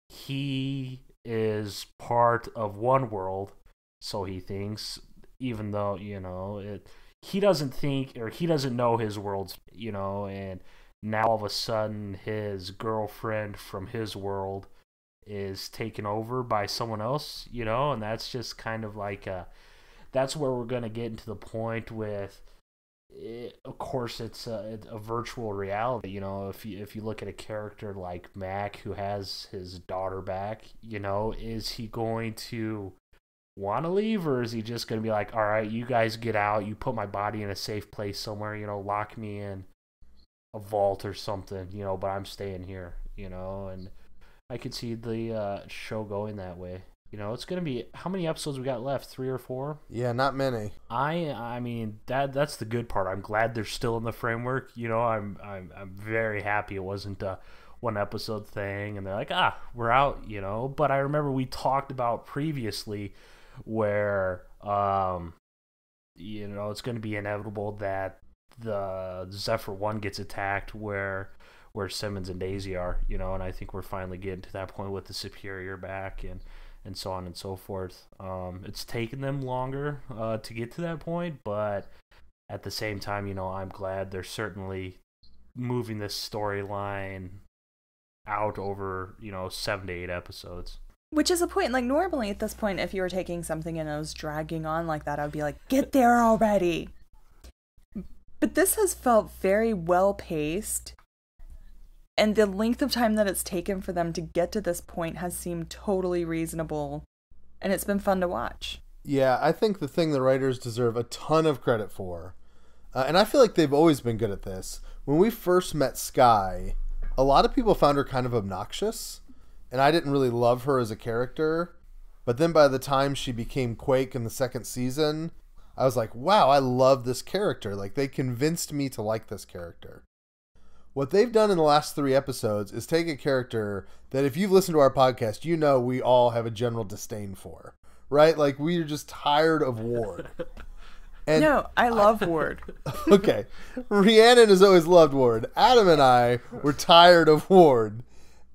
he is part of one world, so he thinks, even though, you know, he doesn't think, or he doesn't know his world's, you know, and now all of a sudden his girlfriend from his world is taken over by someone else, you know, and that's just kind of like that's where we're going to get into the point with of course it's a virtual reality. You know, if you look at a character like Mac who has his daughter back, you know, is he going to want to leave, or is he just going to be like, all right, you guys get out, you put my body in a safe place somewhere, you know, lock me in a vault or something, you know, but I'm staying here, you know. And I could see the show going that way. You know, it's gonna be, how many episodes we got left? 3 or 4? Yeah, not many. I mean that's the good part. I'm glad they're still in the framework. You know, I'm very happy it wasn't a 1 episode thing and they're like, we're out. You know, but I remember we talked about previously where you know, it's going to be inevitable that the Zephyr 1 gets attacked where Simmons and Daisy are, you know, and I think we're finally getting to that point with the Superior back and so on and so forth. It's taken them longer to get to that point, but at the same time, you know, I'm glad they're certainly moving this storyline out over, you know, 7 to 8 episodes. Which is a point, like, normally at this point, if you were taking something and it was dragging on like that, I would be like, get there already. But this has felt very well paced, and the length of time that it's taken for them to get to this point has seemed totally reasonable, and it's been fun to watch. Yeah, I think the thing the writers deserve a ton of credit for, and I feel like they've always been good at this. When we first met Sky, a lot of people found her kind of obnoxious, and I didn't really love her as a character. But then by the time she became Quake in the 2nd season, I was like, wow, I love this character. Like, they convinced me to like this character. What they've done in the last 3 episodes is take a character that, if you've listened to our podcast, you know we all have a general disdain for, right? Like, we're just tired of Ward. And no, I love Ward. Okay. Rhiannon has always loved Ward. Adam and I were tired of Ward.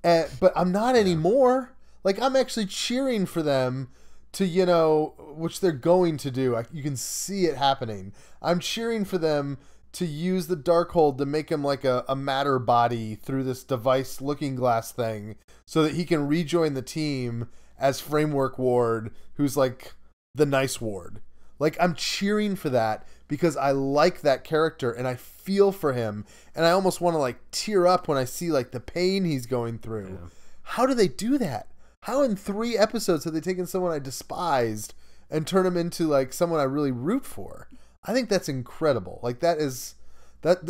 But I'm not anymore. Like, I'm actually cheering for them to, you know, which they're going to do. You can see it happening. I'm cheering for them to use the Darkhold to make him like a matter body through this device looking glass thing so that he can rejoin the team as Framework Ward, who's like the nice Ward. Like, I'm cheering for that because I like that character and I feel for him, and I almost want to like tear up when I see like the pain he's going through. Yeah. How do they do that? How in 3 episodes have they taken someone I despised and turn him into like someone I really root for? I think that's incredible. Like, that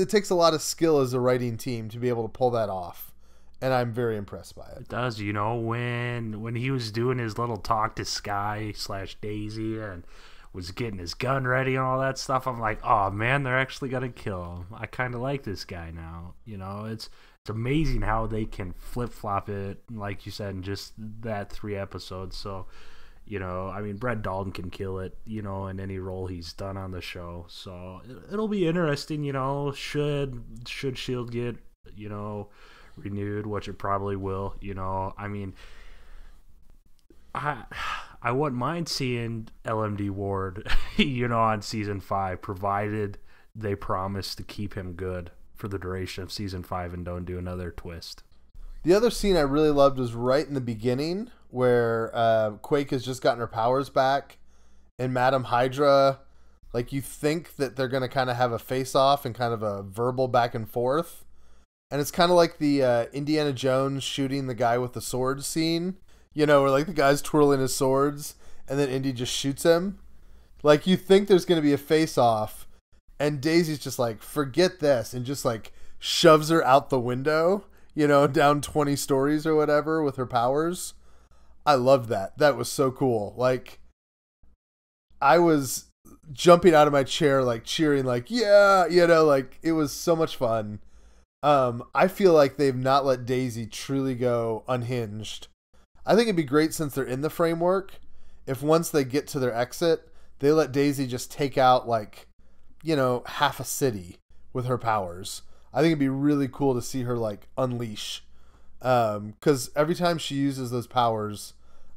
takes a lot of skill as a writing team to be able to pull that off, and I'm very impressed by it. It does. You know, when he was doing his little talk to Sky / Daisy and was getting his gun ready and all that stuff, I'm like, oh man, they're actually gonna kill him. I kind of like this guy now. You know, it's amazing how they can flip flop it, like you said, in just that 3 episodes. So, I mean, Brett Dalton can kill it, in any role he's done on the show. So it'll be interesting, should S.H.I.E.L.D. get, renewed, which it probably will, I mean, I wouldn't mind seeing LMD Ward, on season 5, provided they promise to keep him good for the duration of season 5 and don't do another twist. The other scene I really loved was right in the beginning where Quake has just gotten her powers back and Madam Hydra, like, you think that they're going to kind of have a face-off and kind of a verbal back and forth. And it's kind of like the Indiana Jones shooting the guy with the sword scene, where like the guy's twirling his swords and then Indy just shoots him. Like, you think there's going to be a face-off and Daisy's just like, forget this, and just like shoves her out the window, down 20 stories or whatever with her powers. I loved that. That was so cool. Like, I was jumping out of my chair, like cheering, like, yeah, like it was so much fun. I feel like they've not let Daisy truly go unhinged. I think it'd be great, since they're in the framework, if once they get to their exit, they let Daisy just take out like, half a city with her powers. I think it'd be really cool to see her like unleash. Because every time she uses those powers,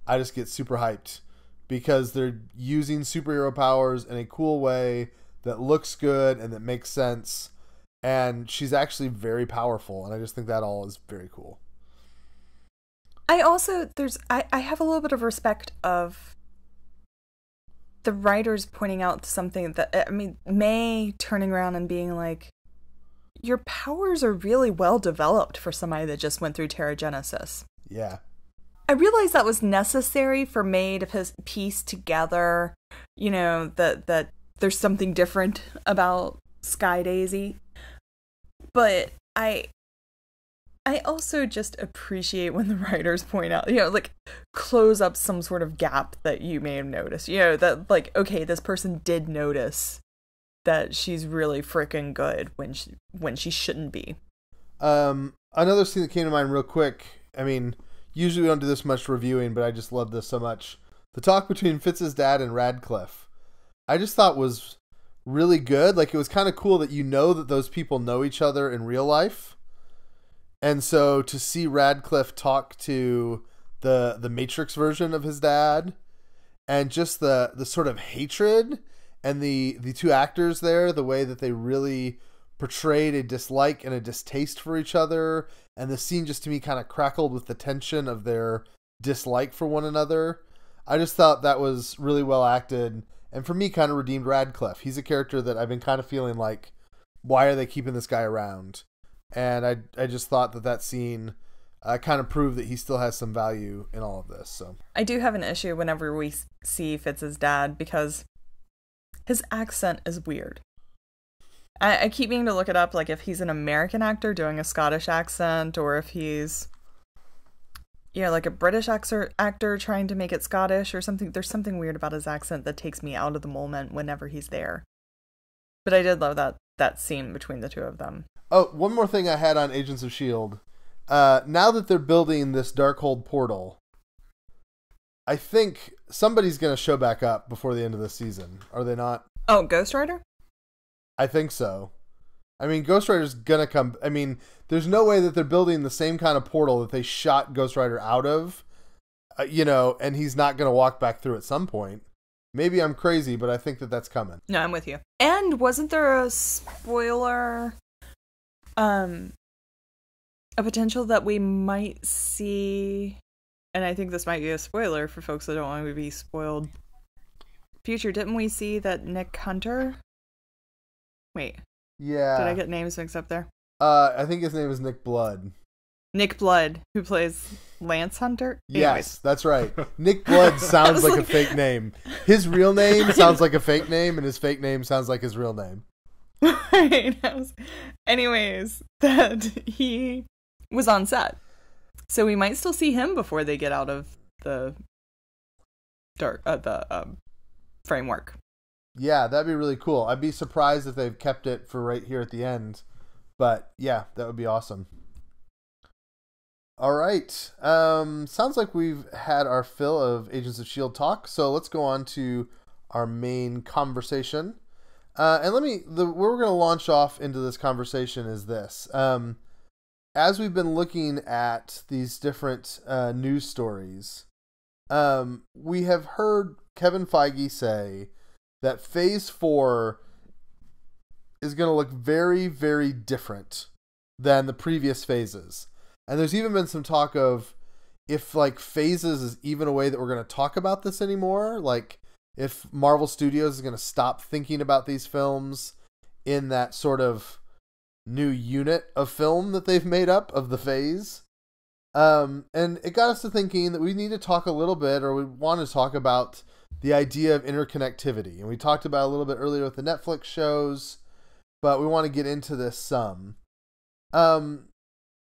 I just get super hyped, because they're using superhero powers in a cool way that looks good and that makes sense. And she's actually very powerful. And I just think that all is very cool. I also, I have a little bit of respect of the writers pointing out something that, I mean, May turning around and being like, your powers are really well developed for somebody that just went through Teragenesis. Yeah. I realized that was necessary for May to piece together, that there's something different about Sky Daisy. But I also just appreciate when the writers point out, like, close up some sort of gap that you may have noticed. That, like, okay, this person did notice that she's really freaking good when she shouldn't be. Another scene that came to mind real quick, I mean, usually we don't do this much reviewing, but I just love this so much. The talk between Fitz's dad and Radcliffe, I just thought was really good. Like, it was kind of cool that that those people know each other in real life. And so to see Radcliffe talk to the Matrix version of his dad, and just the sort of hatred, and the two actors there, the way that they really portrayed a dislike and a distaste for each other, and the scene just to me kind of crackled with the tension of their dislike for one another. I just thought that was really well acted, and for me kind of redeemed Radcliffe. He's a character that I've been kind of feeling like, why are they keeping this guy around? And I just thought that scene kind of proved that he still has some value in all of this. So I do have an issue whenever we see Fitz's dad, because his accent is weird. I keep meaning to look it up, like if he's an American actor doing a Scottish accent, or if he's, like a British actor trying to make it Scottish or something. There's something weird about his accent that takes me out of the moment whenever he's there. But I did love that scene between the two of them. Oh, one more thing I had on Agents of S.H.I.E.L.D. Now that they're building this Darkhold portal, I think somebody's going to show back up before the end of the season. Are they not? Oh, Ghost Rider? I think so. I mean, Ghost Rider's going to come. I mean, there's no way that they're building the same kind of portal that they shot Ghost Rider out of, and he's not going to walk back through at some point. Maybe I'm crazy, but I think that's coming. No, I'm with you. And wasn't there a spoiler, a potential that we might see, and I think this might be a spoiler for folks that don't want to be spoiled, future, didn't we see that Nick Hunter? Wait. Yeah. Did I get names mixed up there? I think his name is Nick Blood. Nick Blood, who plays Lance Hunter? Yes, Anyways. that's right. Nick Blood sounds like a fake name. His real name sounds like a fake name, and his fake name sounds like his real name. Right. Anyways, that he was on set. So we might still see him before they get out of the framework. Yeah, that'd be really cool. I'd be surprised if they've kept it for right here at the end. But yeah, that would be awesome. All right. Sounds like we've had our fill of Agents of S.H.I.E.L.D. talk, so let's go on to our main conversation. And where we're going to launch off into this conversation is this. As we've been looking at these different news stories, we have heard Kevin Feige say that Phase 4 is going to look very, very different than the previous phases. And there's even been some talk of if like phases is even a way that we're going to talk about this anymore. Like if Marvel Studios is going to stop thinking about these films in that sort of new unit of film that they've made up of the phase. And it got us to thinking that we need to talk a little bit, or we want to talk about the idea of interconnectivity. And we talked about a little bit earlier with the Netflix shows, but we want to get into this some.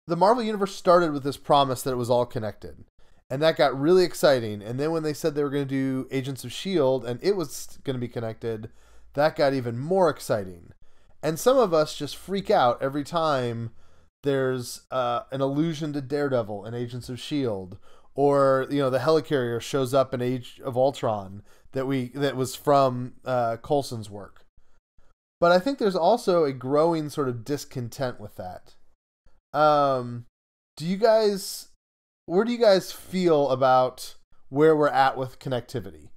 The Marvel Universe started with this promise that it was all connected. And that got really exciting. And then when they said they were going to do Agents of S.H.I.E.L.D. and it was going to be connected, that got even more exciting. And some of us just freak out every time there's an allusion to Daredevil in Agents of S.H.I.E.L.D. Or, the helicarrier shows up in Age of Ultron that was from Coulson's work. But I think there's also a growing sort of discontent with that. Where do you guys feel about where we're at with connectivity?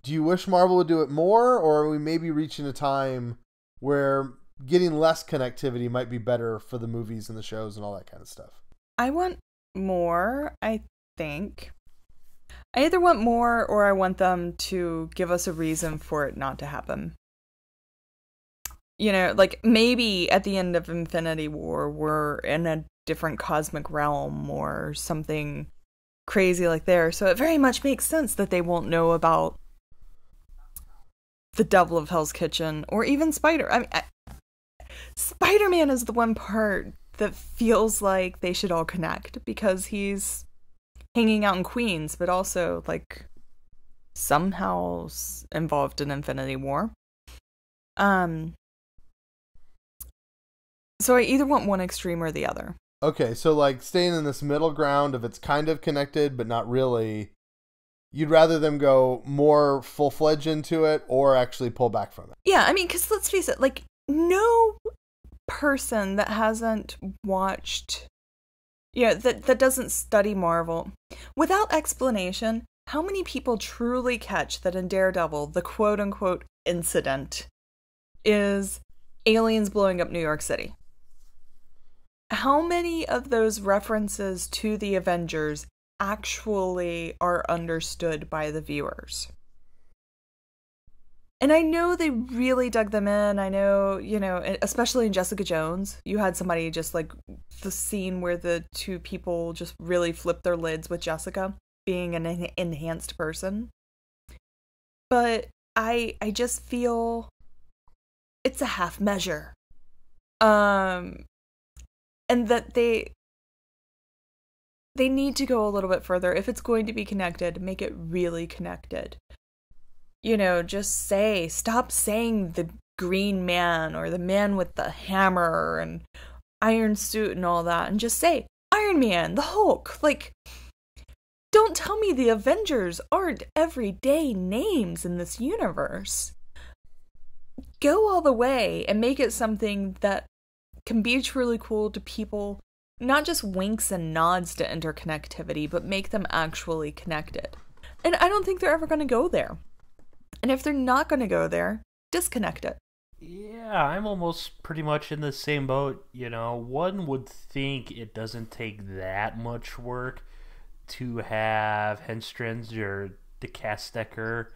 Do you wish Marvel would do it more, or are we maybe reaching a time where getting less connectivity might be better for the movies and the shows and all that kind of stuff? I want more, I think. I either want more or I want them to give us a reason for it not to happen. Like maybe at the end of Infinity War, we're in a different cosmic realm or something crazy like there. So it very much makes sense that they won't know about the Devil of Hell's Kitchen or even Spider-Man is the one part that feels like they should all connect because he's hanging out in Queens, but also like somehow involved in Infinity War. So I either want one extreme or the other. Okay, so like staying in this middle ground of it's kind of connected but not really. You'd rather them go more full-fledged into it or actually pull back from it. Yeah, because let's face it, like no person that hasn't watched, that doesn't study Marvel, without explanation, how many people truly catch that in Daredevil, the quote-unquote incident is aliens blowing up New York City? How many of those references to the Avengers actually are understood by the viewers? And I know they really dug them in. I know, especially in Jessica Jones, you had somebody just like the scene where the two people just really flipped their lids with Jessica being an enhanced person. But I just feel it's a half measure. And that they need to go a little bit further. If it's going to be connected, make it really connected. Just stop saying the Green Man or the Man with the Hammer and Iron Suit and all that, and just say Iron Man, the Hulk. Like, don't tell me the Avengers aren't everyday names in this universe. Go all the way and make it something that can be truly cool to people, not just winks and nods to interconnectivity, but make them actually connected. And I don't think they're ever going to go there. And if they're not going to go there, disconnect it. Yeah, I'm almost pretty much in the same boat. One would think it doesn't take that much work to have Henstridge or DeCastecker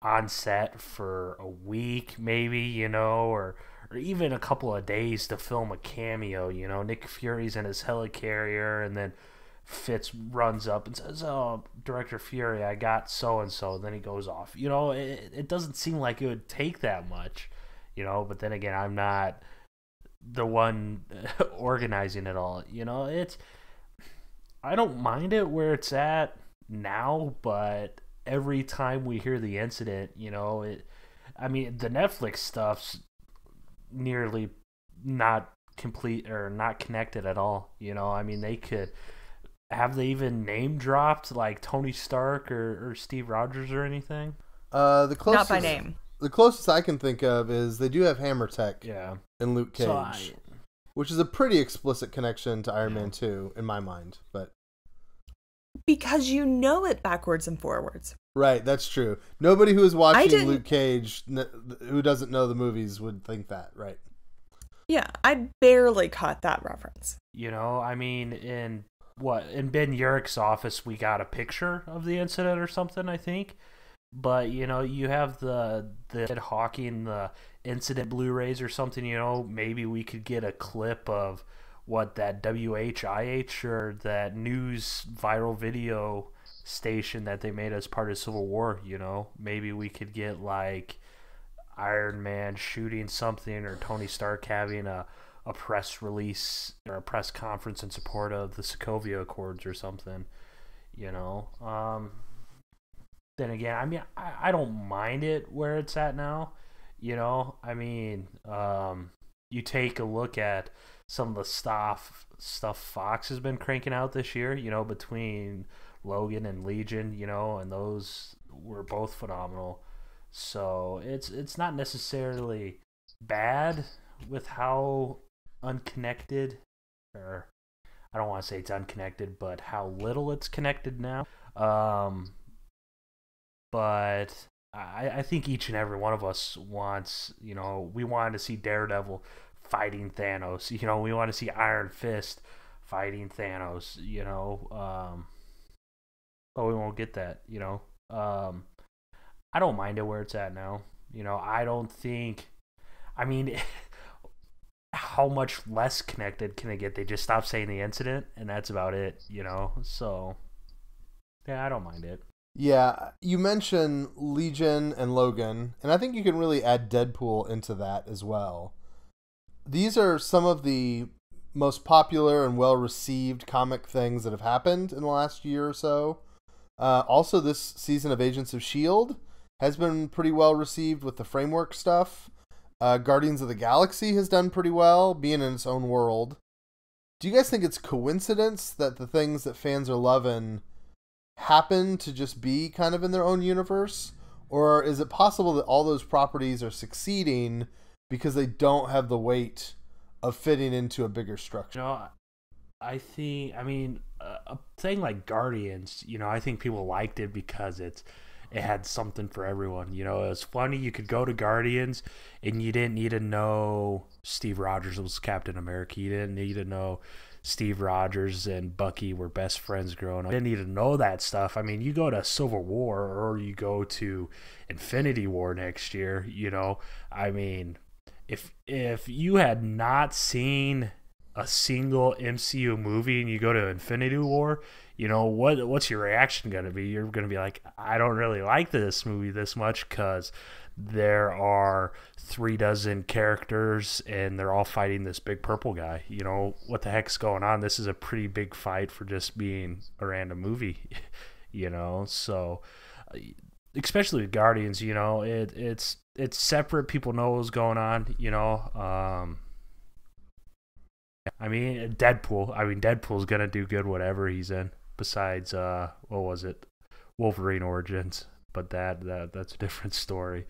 on set for a week, maybe, or even a couple of days to film a cameo. Nick Fury's in his helicarrier, and then Fitz runs up and says, "Oh, Director Fury, I got so-and-so," and then he goes off. It doesn't seem like it would take that much, but then again, I'm not the one organizing it all. I don't mind it where it's at now, but every time we hear the incident, the Netflix stuff's nearly not complete or not connected at all. They could have they even name dropped like Tony Stark or Steve Rogers or anything? The closest, Not by name. The closest I can think of is they do have Hammer Tech in Luke Cage, which is a pretty explicit connection to Iron Man 2 in my mind. But because you know it backwards and forwards. Right, that's true. Nobody who is watching Luke Cage who doesn't know the movies would think that, right? Yeah, I barely caught that reference. You know, I mean, in Ben Urich's office, we got a picture of the incident or something, I think. But, you know, you have the kid hawking the incident Blu-rays or something, you know, maybe we could get a clip of what that WHIH or that news viral video station that they made as part of Civil War, you know. Maybe we could get, like, Iron Man shooting something or Tony Stark having a press release or a press conference in support of the Sokovia Accords or something, you know. Then again, I mean, I don't mind it where it's at now, you know. I mean, you take a look at some of the stuff Fox has been cranking out this year, you know, between Logan and Legion, you know, and those were both phenomenal. So it's not necessarily bad with how unconnected, or I don't want to say it's unconnected, but how little it's connected now. But I think each and every one of us wants, you know, we wanted to see Daredevil fighting Thanos. You know, we want to see Iron Fist fighting Thanos, you know. But we won't get that, you know. I don't mind it where it's at now. You know, I don't think... I mean, how much less connected can it get? They just stop saying the incident, and that's about it, you know? So, yeah, I don't mind it. Yeah, you mentioned Legion and Logan, and I think you can really add Deadpool into that as well. These are some of the most popular and well-received comic things that have happened in the last year or so. Also, this season of Agents of S.H.I.E.L.D. has been pretty well-received with the framework stuff. Guardians of the Galaxy has done pretty well, being in its own world. Do you guys think it's coincidence that the things that fans are loving happen to just be kind of in their own universe? Or is it possible that all those properties are succeeding because they don't have the weight of fitting into a bigger structure? You know, I think, I mean, a thing like Guardians, you know, I think people liked it because it had something for everyone. You know, it was funny. You could go to Guardians and you didn't need to know Steve Rogers was Captain America. You didn't need to know Steve Rogers and Bucky were best friends growing up. You didn't need to know that stuff. I mean, you go to Civil War or you go to Infinity War next year, you know, I mean, if you had not seen a single MCU movie and you go to Infinity War, you know, what's your reaction going to be? You're going to be like, I don't really like this movie this much because there are 36 characters and they're all fighting this big purple guy. You know, what the heck's going on? This is a pretty big fight for just being a random movie, you know? So, especially with Guardians, you know, it's separate. People know what's going on, you know? I mean, Deadpool's going to do good whatever he's in. Besides, what was it? Wolverine Origins. But that's a different story,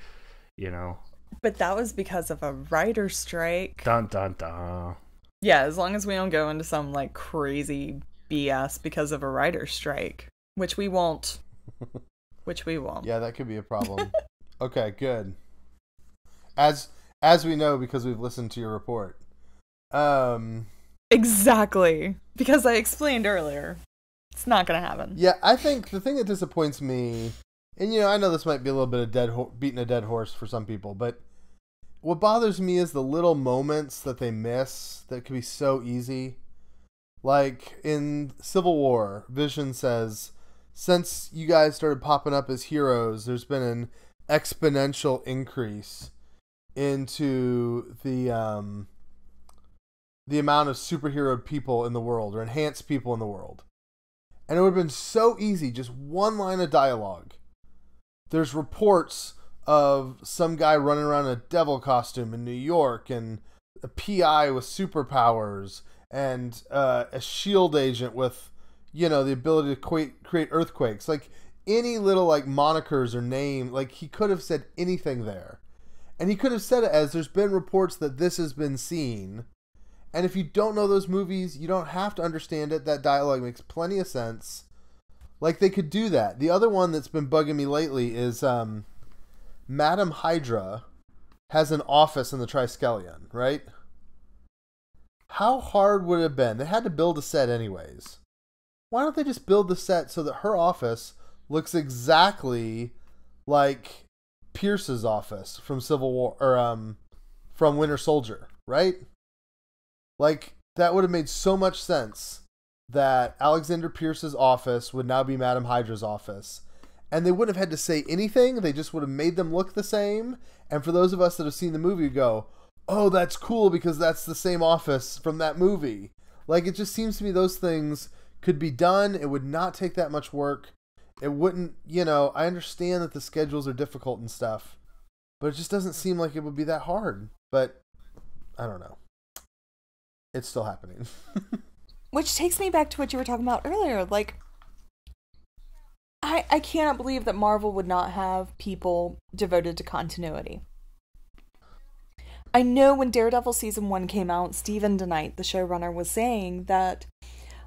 you know. But that was because of a writer's strike. Dun, dun, dun. Yeah, as long as we don't go into some, like, crazy BS because of a writer's strike. Which we won't. Yeah, that could be a problem. Okay, good. As we know because we've listened to your report. Exactly. Because I explained earlier. It's not going to happen. Yeah, I think the thing that disappoints me, and you know, I know this might be a little bit of beating a dead horse for some people, but what bothers me is the little moments that they miss that could be so easy. Like in Civil War, Vision says, since you guys started popping up as heroes, there's been an exponential increase into the amount of superhero people in the world, or enhanced people in the world. And it would have been so easy, just one line of dialogue. There's reports of some guy running around in a devil costume in New York, and a PI with superpowers, and a S.H.I.E.L.D. agent with, the ability to create earthquakes. Like, any little, like, monikers or name, like, he could have said anything there. And he could have said it as, there's been reports that this has been seen. And if you don't know those movies, you don't have to understand it. That dialogue makes plenty of sense. Like, they could do that. The other one that's been bugging me lately is Madam Hydra has an office in the Triskelion, right? How hard would it have been? They had to build a set anyways. Why don't they just build the set so that her office looks exactly like Pierce's office from Civil War, or from Winter Soldier, right? Like, that would have made so much sense that Alexander Pierce's office would now be Madam Hydra's office. And they wouldn't have had to say anything. They just would have made them look the same. And for those of us that have seen the movie, go, oh, that's cool because that's the same office from that movie. Like, it just seems to me those things could be done. It would not take that much work. It wouldn't, I understand that the schedules are difficult and stuff, but it just doesn't seem like it would be that hard. But I don't know. It's still happening. Which takes me back to what you were talking about earlier. Like, I cannot believe that Marvel would not have people devoted to continuity. I know when Daredevil Season 1 came out, Steven DeKnight, the showrunner, was saying that,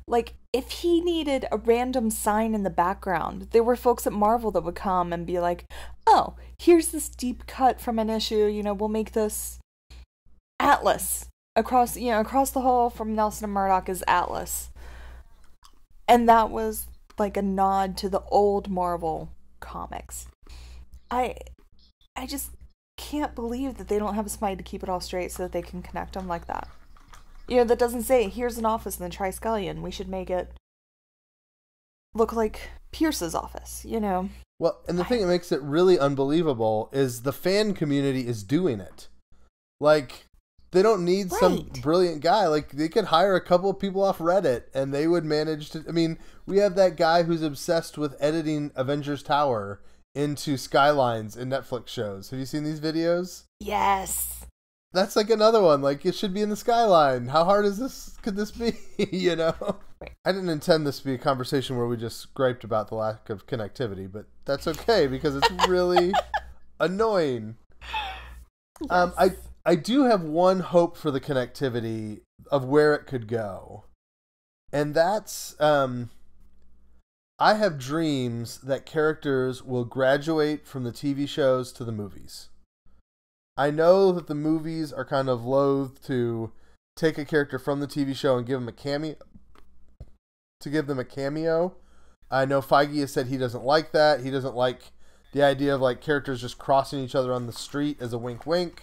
like, if he needed a random sign in the background, there were folks at Marvel that would come and be like, oh, here's this deep cut from an issue, we'll make this Atlas. Across the hall from Nelson and Murdoch is Atlas. And that was like a nod to the old Marvel comics. I just can't believe that they don't have somebody to keep it all straight so that they can connect them like that. That doesn't say, here's an office in the Triskelion. We should make it look like Pierce's office, Well, and the thing that makes it really unbelievable is the fan community is doing it. Like, they don't need some brilliant guy. Like, they could hire a couple of people off Reddit and they would manage to... I mean, we have that guy who's obsessed with editing Avengers Tower into skylines in Netflix shows. Have you seen these videos? Yes. That's like another one. Like, it should be in the skyline. How hard could this be? Right. I didn't intend this to be a conversation where we just griped about the lack of connectivity, but that's okay because it's really annoying. Yes. I do have one hope for the connectivity of where it could go. And that's, I have dreams that characters will graduate from the TV shows to the movies. I know that the movies are kind of loath to take a character from the TV show and give them a cameo. I know Feige has said he doesn't like that. He doesn't like the idea of like characters just crossing each other on the street as a wink wink.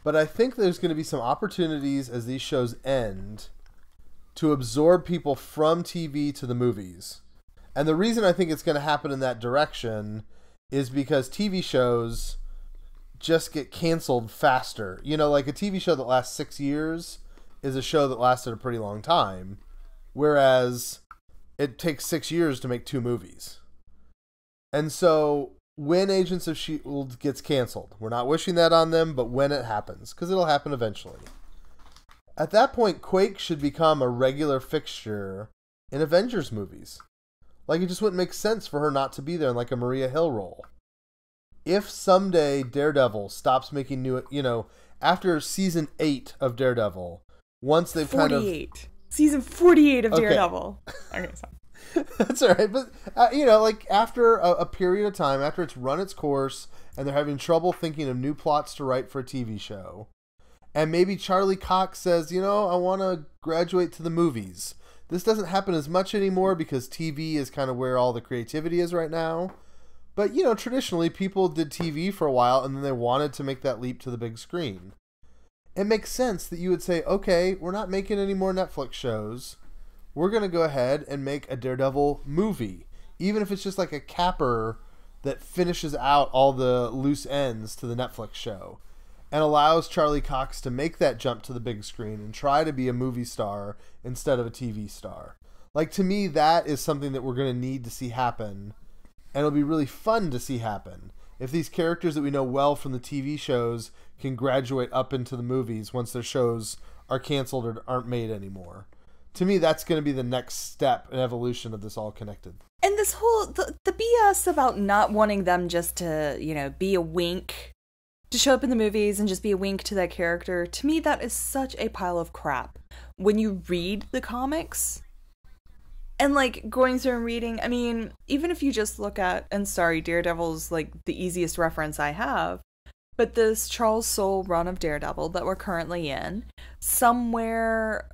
But I think there's going to be some opportunities as these shows end to absorb people from TV to the movies. And the reason I think it's going to happen in that direction is because TV shows just get canceled faster. Like a TV show that lasts 6 years is a show that lasted a pretty long time. Whereas it takes 6 years to make 2 movies. And so when Agents of S.H.I.E.L.D. gets canceled, we're not wishing that on them, but when it happens, because it'll happen eventually. At that point, Quake should become a regular fixture in Avengers movies. Like, it just wouldn't make sense for her not to be there in like a Maria Hill role. If someday Daredevil stops making new, after season 8 of Daredevil, once they've 48. Season 48 of Daredevil. Okay, sorry. That's all right, but like after a period of time, after it's run its course, and they're having trouble thinking of new plots to write for a TV show, and maybe Charlie Cox says, I want to graduate to the movies. This doesn't happen as much anymore because TV is kind of where all the creativity is right now. But traditionally people did TV for a while, and then they wanted to make that leap to the big screen. It makes sense that you would say, okay, we're not making any more Netflix shows. We're going to go ahead and make a Daredevil movie. Even if it's just like a capper that finishes out all the loose ends to the Netflix show. And allows Charlie Cox to make that jump to the big screen and try to be a movie star instead of a TV star. Like, to me, that is something that we're going to need to see happen. And it'll be really fun to see happen. If these characters that we know well from the TV shows can graduate up into the movies once their shows are canceled or aren't made anymore. to me, that's going to be the next step in evolution of this all connected. And this whole, the BS about not wanting them just to, be a wink, to show up in the movies and just be a wink to that character, to me, that is such a pile of crap. When you read the comics, and, going through and reading, I mean, even if you just look at, and sorry, Daredevil's, the easiest reference I have, but this Charles Soule run of Daredevil that we're currently in, somewhere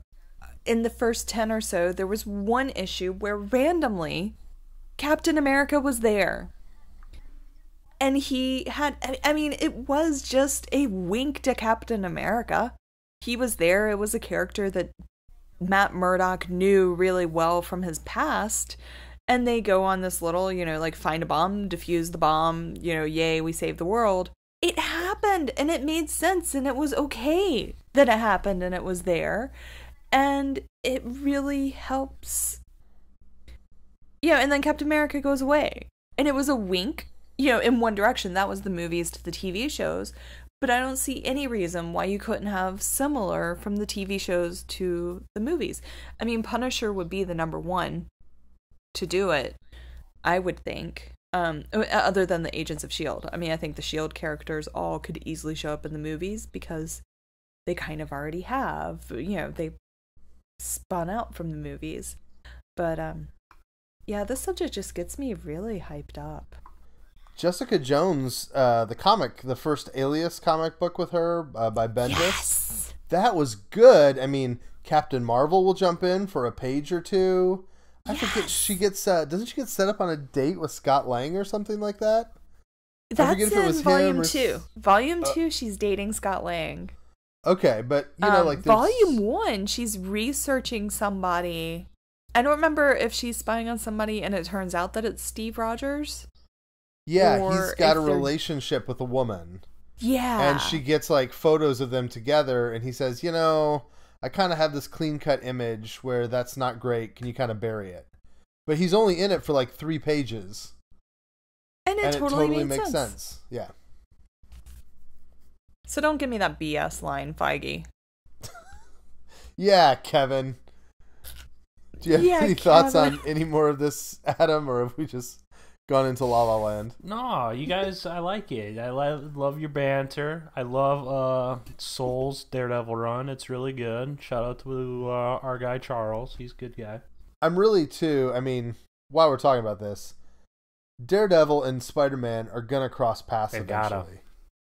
in the first 10 or so, there was one issue where randomly Captain America was there. And he had, I mean, it was just a wink to Captain America. He was there. It was a character that Matt Murdock knew really well from his past. And they go on this little, find a bomb, defuse the bomb, yay, we saved the world. It happened and it made sense and it was okay that it happened and it was there. And it really helps. And then Captain America goes away. And it was a wink, in one direction. That was the movies to the TV shows. But I don't see any reason why you couldn't have similar from the TV shows to the movies. I mean, Punisher would be the number one to do it, I would think. Other than the Agents of S.H.I.E.L.D. I mean, I think the S.H.I.E.L.D. characters all could easily show up in the movies because they kind of already have. They spun out from the movies. But, yeah, this subject just gets me really hyped up. Jessica Jones, the comic, the first Alias comic book with her by Bendis. Yes! That was good. I mean, Captain Marvel will jump in for a page or two. I forget, she gets, doesn't she get set up on a date with Scott Lang or something like that? That's in Volume 2. Volume 2, she's dating Scott Lang. Okay, but, Volume 1, she's researching somebody. I don't remember if she's spying on somebody and it turns out that it's Steve Rogers. Yeah, he's got a relationship with a woman. Yeah. And she gets, photos of them together, and he says, I kind of have this clean-cut image where that's not great. Can you kind of bury it? But he's only in it for, 3 pages. And it totally makes sense. Yeah. So don't give me that BS line, Feige. Yeah, Kevin. Do you have any thoughts on any more of this, Adam, or have we just gone into La La Land? No, you guys, I like it. I love your banter. I love Soule's Daredevil run. It's really good. Shout out to our guy Charles. He's a good guy. I'm really, too, I mean, while we're talking about this, Daredevil and Spider-Man are going to cross paths eventually.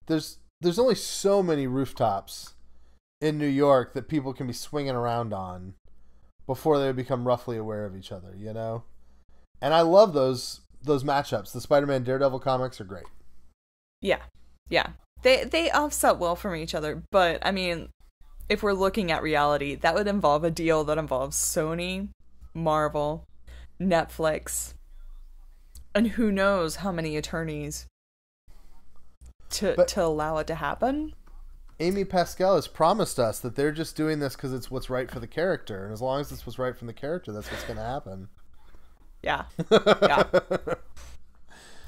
There's only so many rooftops in New York that people can be swinging around on before they become roughly aware of each other, And I love those matchups. The Spider-Man Daredevil comics are great. Yeah. They offset well from each other, but I mean, if we're looking at reality, that would involve a deal that involves Sony, Marvel, Netflix, and who knows how many attorneys to allow it to happen. Amy Pascal has promised us that they're just doing this because it's what's right for the character, and as long as it's what's right for the character, that's what's going to happen. Yeah.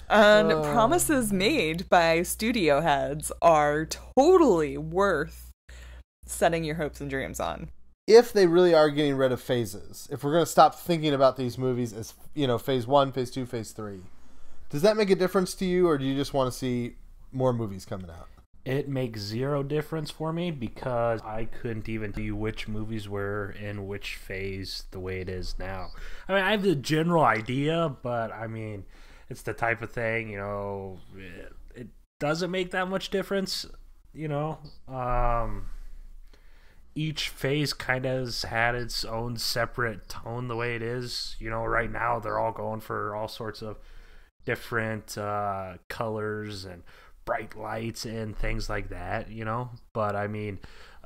And promises made by studio heads are totally worth setting your hopes and dreams on. If they really are getting rid of phases, if we're going to stop thinking about these movies as, phase 1, phase 2, phase 3, does that make a difference to you, or do you just want to see more movies coming out? It makes zero difference for me because I couldn't even tell you which movies were in which phase the way it is now. I mean, I have the general idea, but I mean, it's the type of thing, it doesn't make that much difference, Each phase kind of has had its own separate tone the way it is. Right now they're all going for all sorts of different colors and bright lights and things like that, But I mean,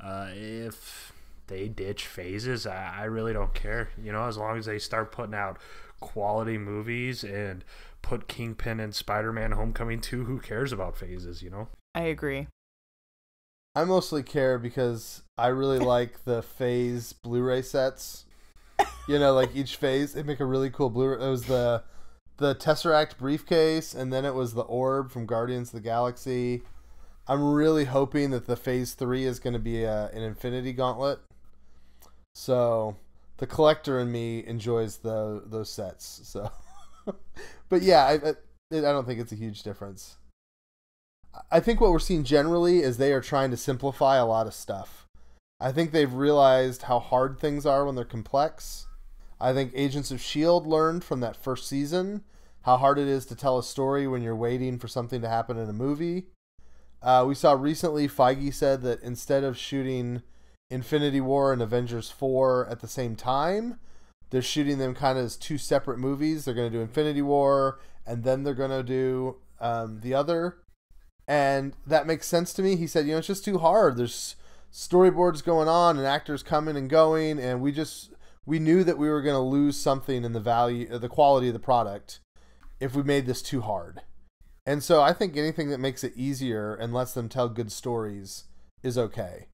if they ditch phases, I really don't care, as long as they start putting out quality movies and put Kingpin and Spider-Man Homecoming 2, who cares about phases, I agree. I mostly care because I really like the phase Blu-ray sets. Each phase, they make a really cool Blu-ray. It was the Tesseract briefcase, and then it was the orb from Guardians of the Galaxy. I'm really hoping that the phase 3 is going to be an Infinity Gauntlet. So the collector in me enjoys those sets. So, but yeah, I don't think it's a huge difference. I think what we're seeing generally is they are trying to simplify a lot of stuff. I think they've realized how hard things are when they're complex. I think Agents of S.H.I.E.L.D. learned from that first season how hard it is to tell a story when you're waiting for something to happen in a movie. We saw recently Feige said that instead of shooting Infinity War and Avengers 4 at the same time, they're shooting them kind of as two separate movies. They're going to do Infinity War, and then they're going to do the other. And that makes sense to me. He said, it's just too hard. There's storyboards going on and actors coming and going, and we knew that we were going to lose something in the quality of the product if we made this too hard. And so I think anything that makes it easier and lets them tell good stories is okay.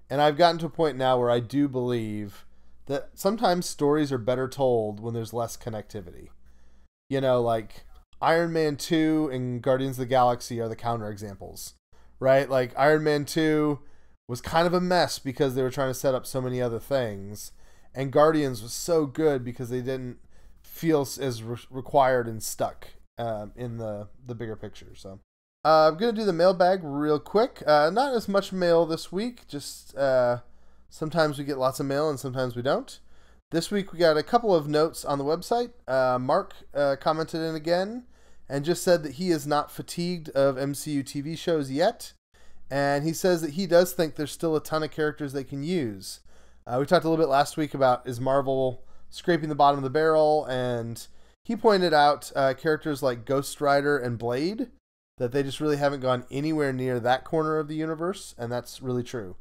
And I've gotten to a point now where I do believe that sometimes stories are better told when there's less connectivity. Like Iron Man 2 and Guardians of the Galaxy are the counterexamples, right? Like Iron Man 2 was kind of a mess because they were trying to set up so many other things. And Guardians was so good because they didn't feel as required and stuck in the bigger picture. So I'm going to do the mailbag real quick. Not as much mail this week. Just sometimes we get lots of mail and sometimes we don't. This week we got a couple of notes on the website. Mark commented in again and just said that he is not fatigued of MCU TV shows yet. And he says that he does think there's still a ton of characters they can use. We talked a little bit last week about is Marvel scraping the bottom of the barrel, and he pointed out characters like Ghost Rider and Blade, that they just really haven't gone anywhere near that corner of the universe, and that's really true.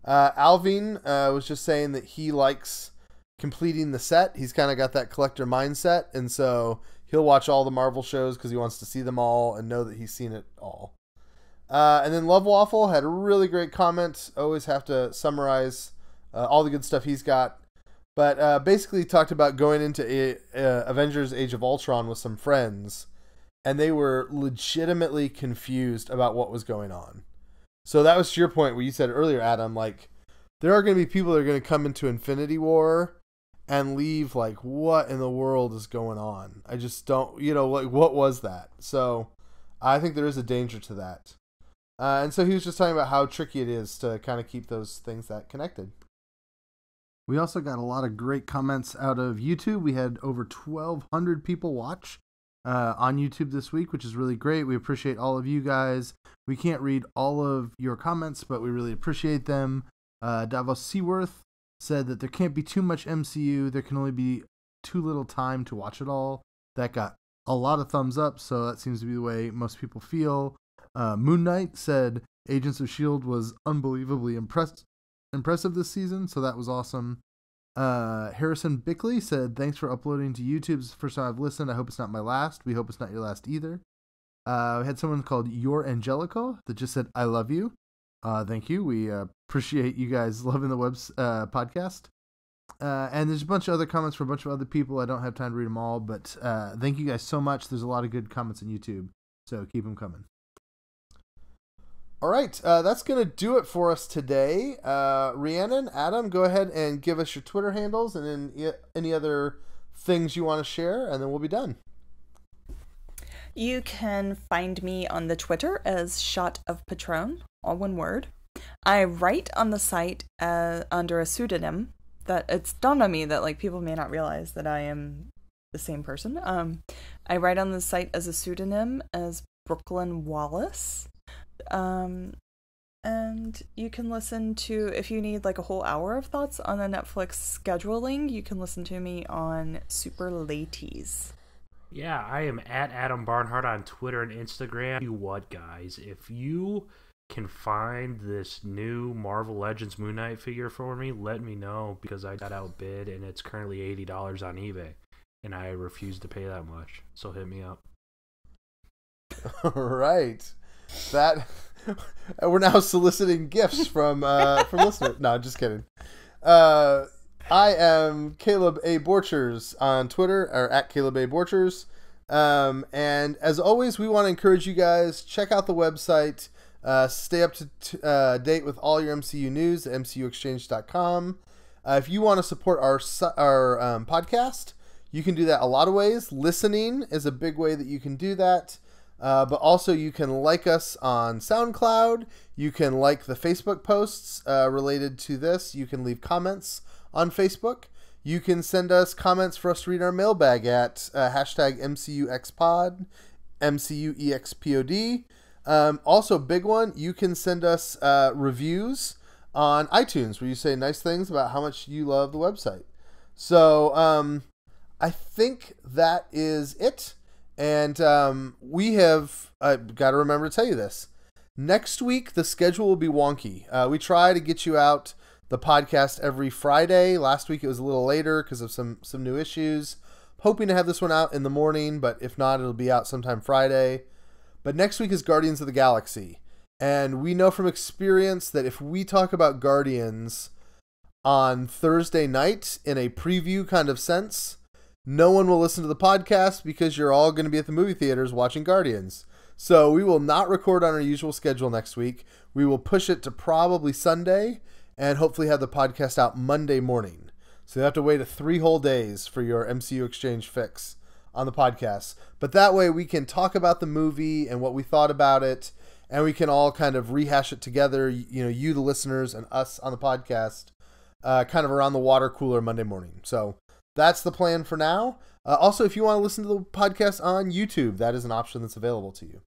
Alvin was just saying that he likes completing the set. He's kind of got that collector mindset, and so he'll watch all the Marvel shows because he wants to see them all and know that he's seen it all. And then Love Waffle had a really great comment. Always have to summarize all the good stuff he's got. But basically talked about going into Avengers Age of Ultron with some friends, and they were legitimately confused about what was going on. So that was to your point where you said earlier, Adam, like, there are going to be people that are going to come into Infinity War and leave like, what in the world is going on? I just don't, like, what was that? So I think there is a danger to that. And so he was just talking about how tricky it is to kind of keep those things that connected. We also got a lot of great comments out of YouTube. We had over 1,200 people watch on YouTube this week, which is really great. We appreciate all of you guys. We can't read all of your comments, but we really appreciate them. Davos Seaworth said that there can't be too much MCU. There can only be too little time to watch it all. That got a lot of thumbs up, so that seems to be the way most people feel. Moon Knight said Agents of S.H.I.E.L.D. was unbelievably impressive this season, so that was awesome. Harrison Bickley said, thanks for uploading to YouTube. It's the first time I've listened. I hope it's not my last. We hope it's not your last either. We had someone called Your Angelico that just said, I love you. Thank you. We appreciate you guys loving the podcast. And there's a bunch of other comments from a bunch of other people. I don't have time to read them all, but thank you guys so much. There's a lot of good comments on YouTube, so keep them coming. All right, that's going to do it for us today. Rhiannon, Adam, go ahead and give us your Twitter handles and then any other things you want to share, and then we'll be done. You can find me on the Twitter as Shot of Patron, all one word. I write on the site under a pseudonym. That it's dawned on me that like people may not realize that I am the same person. I write on the site as a pseudonym as Brooklyn Wallace. And you can listen to, if you need like a whole hour of thoughts on the Netflix scheduling, you can listen to me on Super Laties. Yeah, I am at Adam Barnhart on Twitter and Instagram. You what, guys? If you can find this new Marvel Legends Moon Knight figure for me, let me know, because I got outbid and it's currently $80 on eBay, and I refuse to pay that much. So hit me up. All right. That we're now soliciting gifts from listeners. No, just kidding. I am Caleb A. Borchers on Twitter, or at Caleb A. Borchers. And as always, we want to encourage you guys, check out the website, stay up to date with all your MCU news at MCUExchange.com. If you want to support our podcast, you can do that a lot of ways. Listening is a big way that you can do that. But also you can like us on SoundCloud. You can like the Facebook posts related to this. You can leave comments on Facebook. You can send us comments for us to read in our mailbag at hashtag MCUExpod, MCUExpod. Also, big one, you can send us reviews on iTunes where you say nice things about how much you love the website. So I think that is it. And we have got to remember to tell you this. Next week, the schedule will be wonky. We try to get you out the podcast every Friday. Last week, it was a little later because of some new issues. Hoping to have this one out in the morning, but if not, it'll be out sometime Friday. But next week is Guardians of the Galaxy. And we know from experience that if we talk about Guardians on Thursday night in a preview kind of sense, no one will listen to the podcast because you're all going to be at the movie theaters watching Guardians. So we will not record on our usual schedule next week. We will push it to probably Sunday and hopefully have the podcast out Monday morning. So you have to wait 3 whole days for your MCU Exchange fix on the podcast. But that way we can talk about the movie and what we thought about it, and we can all kind of rehash it together, you the listeners and us on the podcast, kind of around the water cooler Monday morning. So that's the plan for now. Also, if you want to listen to the podcast on YouTube, that is an option that's available to you.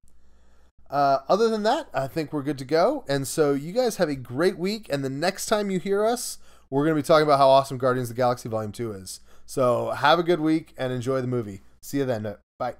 Other than that, I think we're good to go. And so you guys have a great week. And the next time you hear us, we're going to be talking about how awesome Guardians of the Galaxy Volume 2 is. So have a good week and enjoy the movie. See you then. Bye.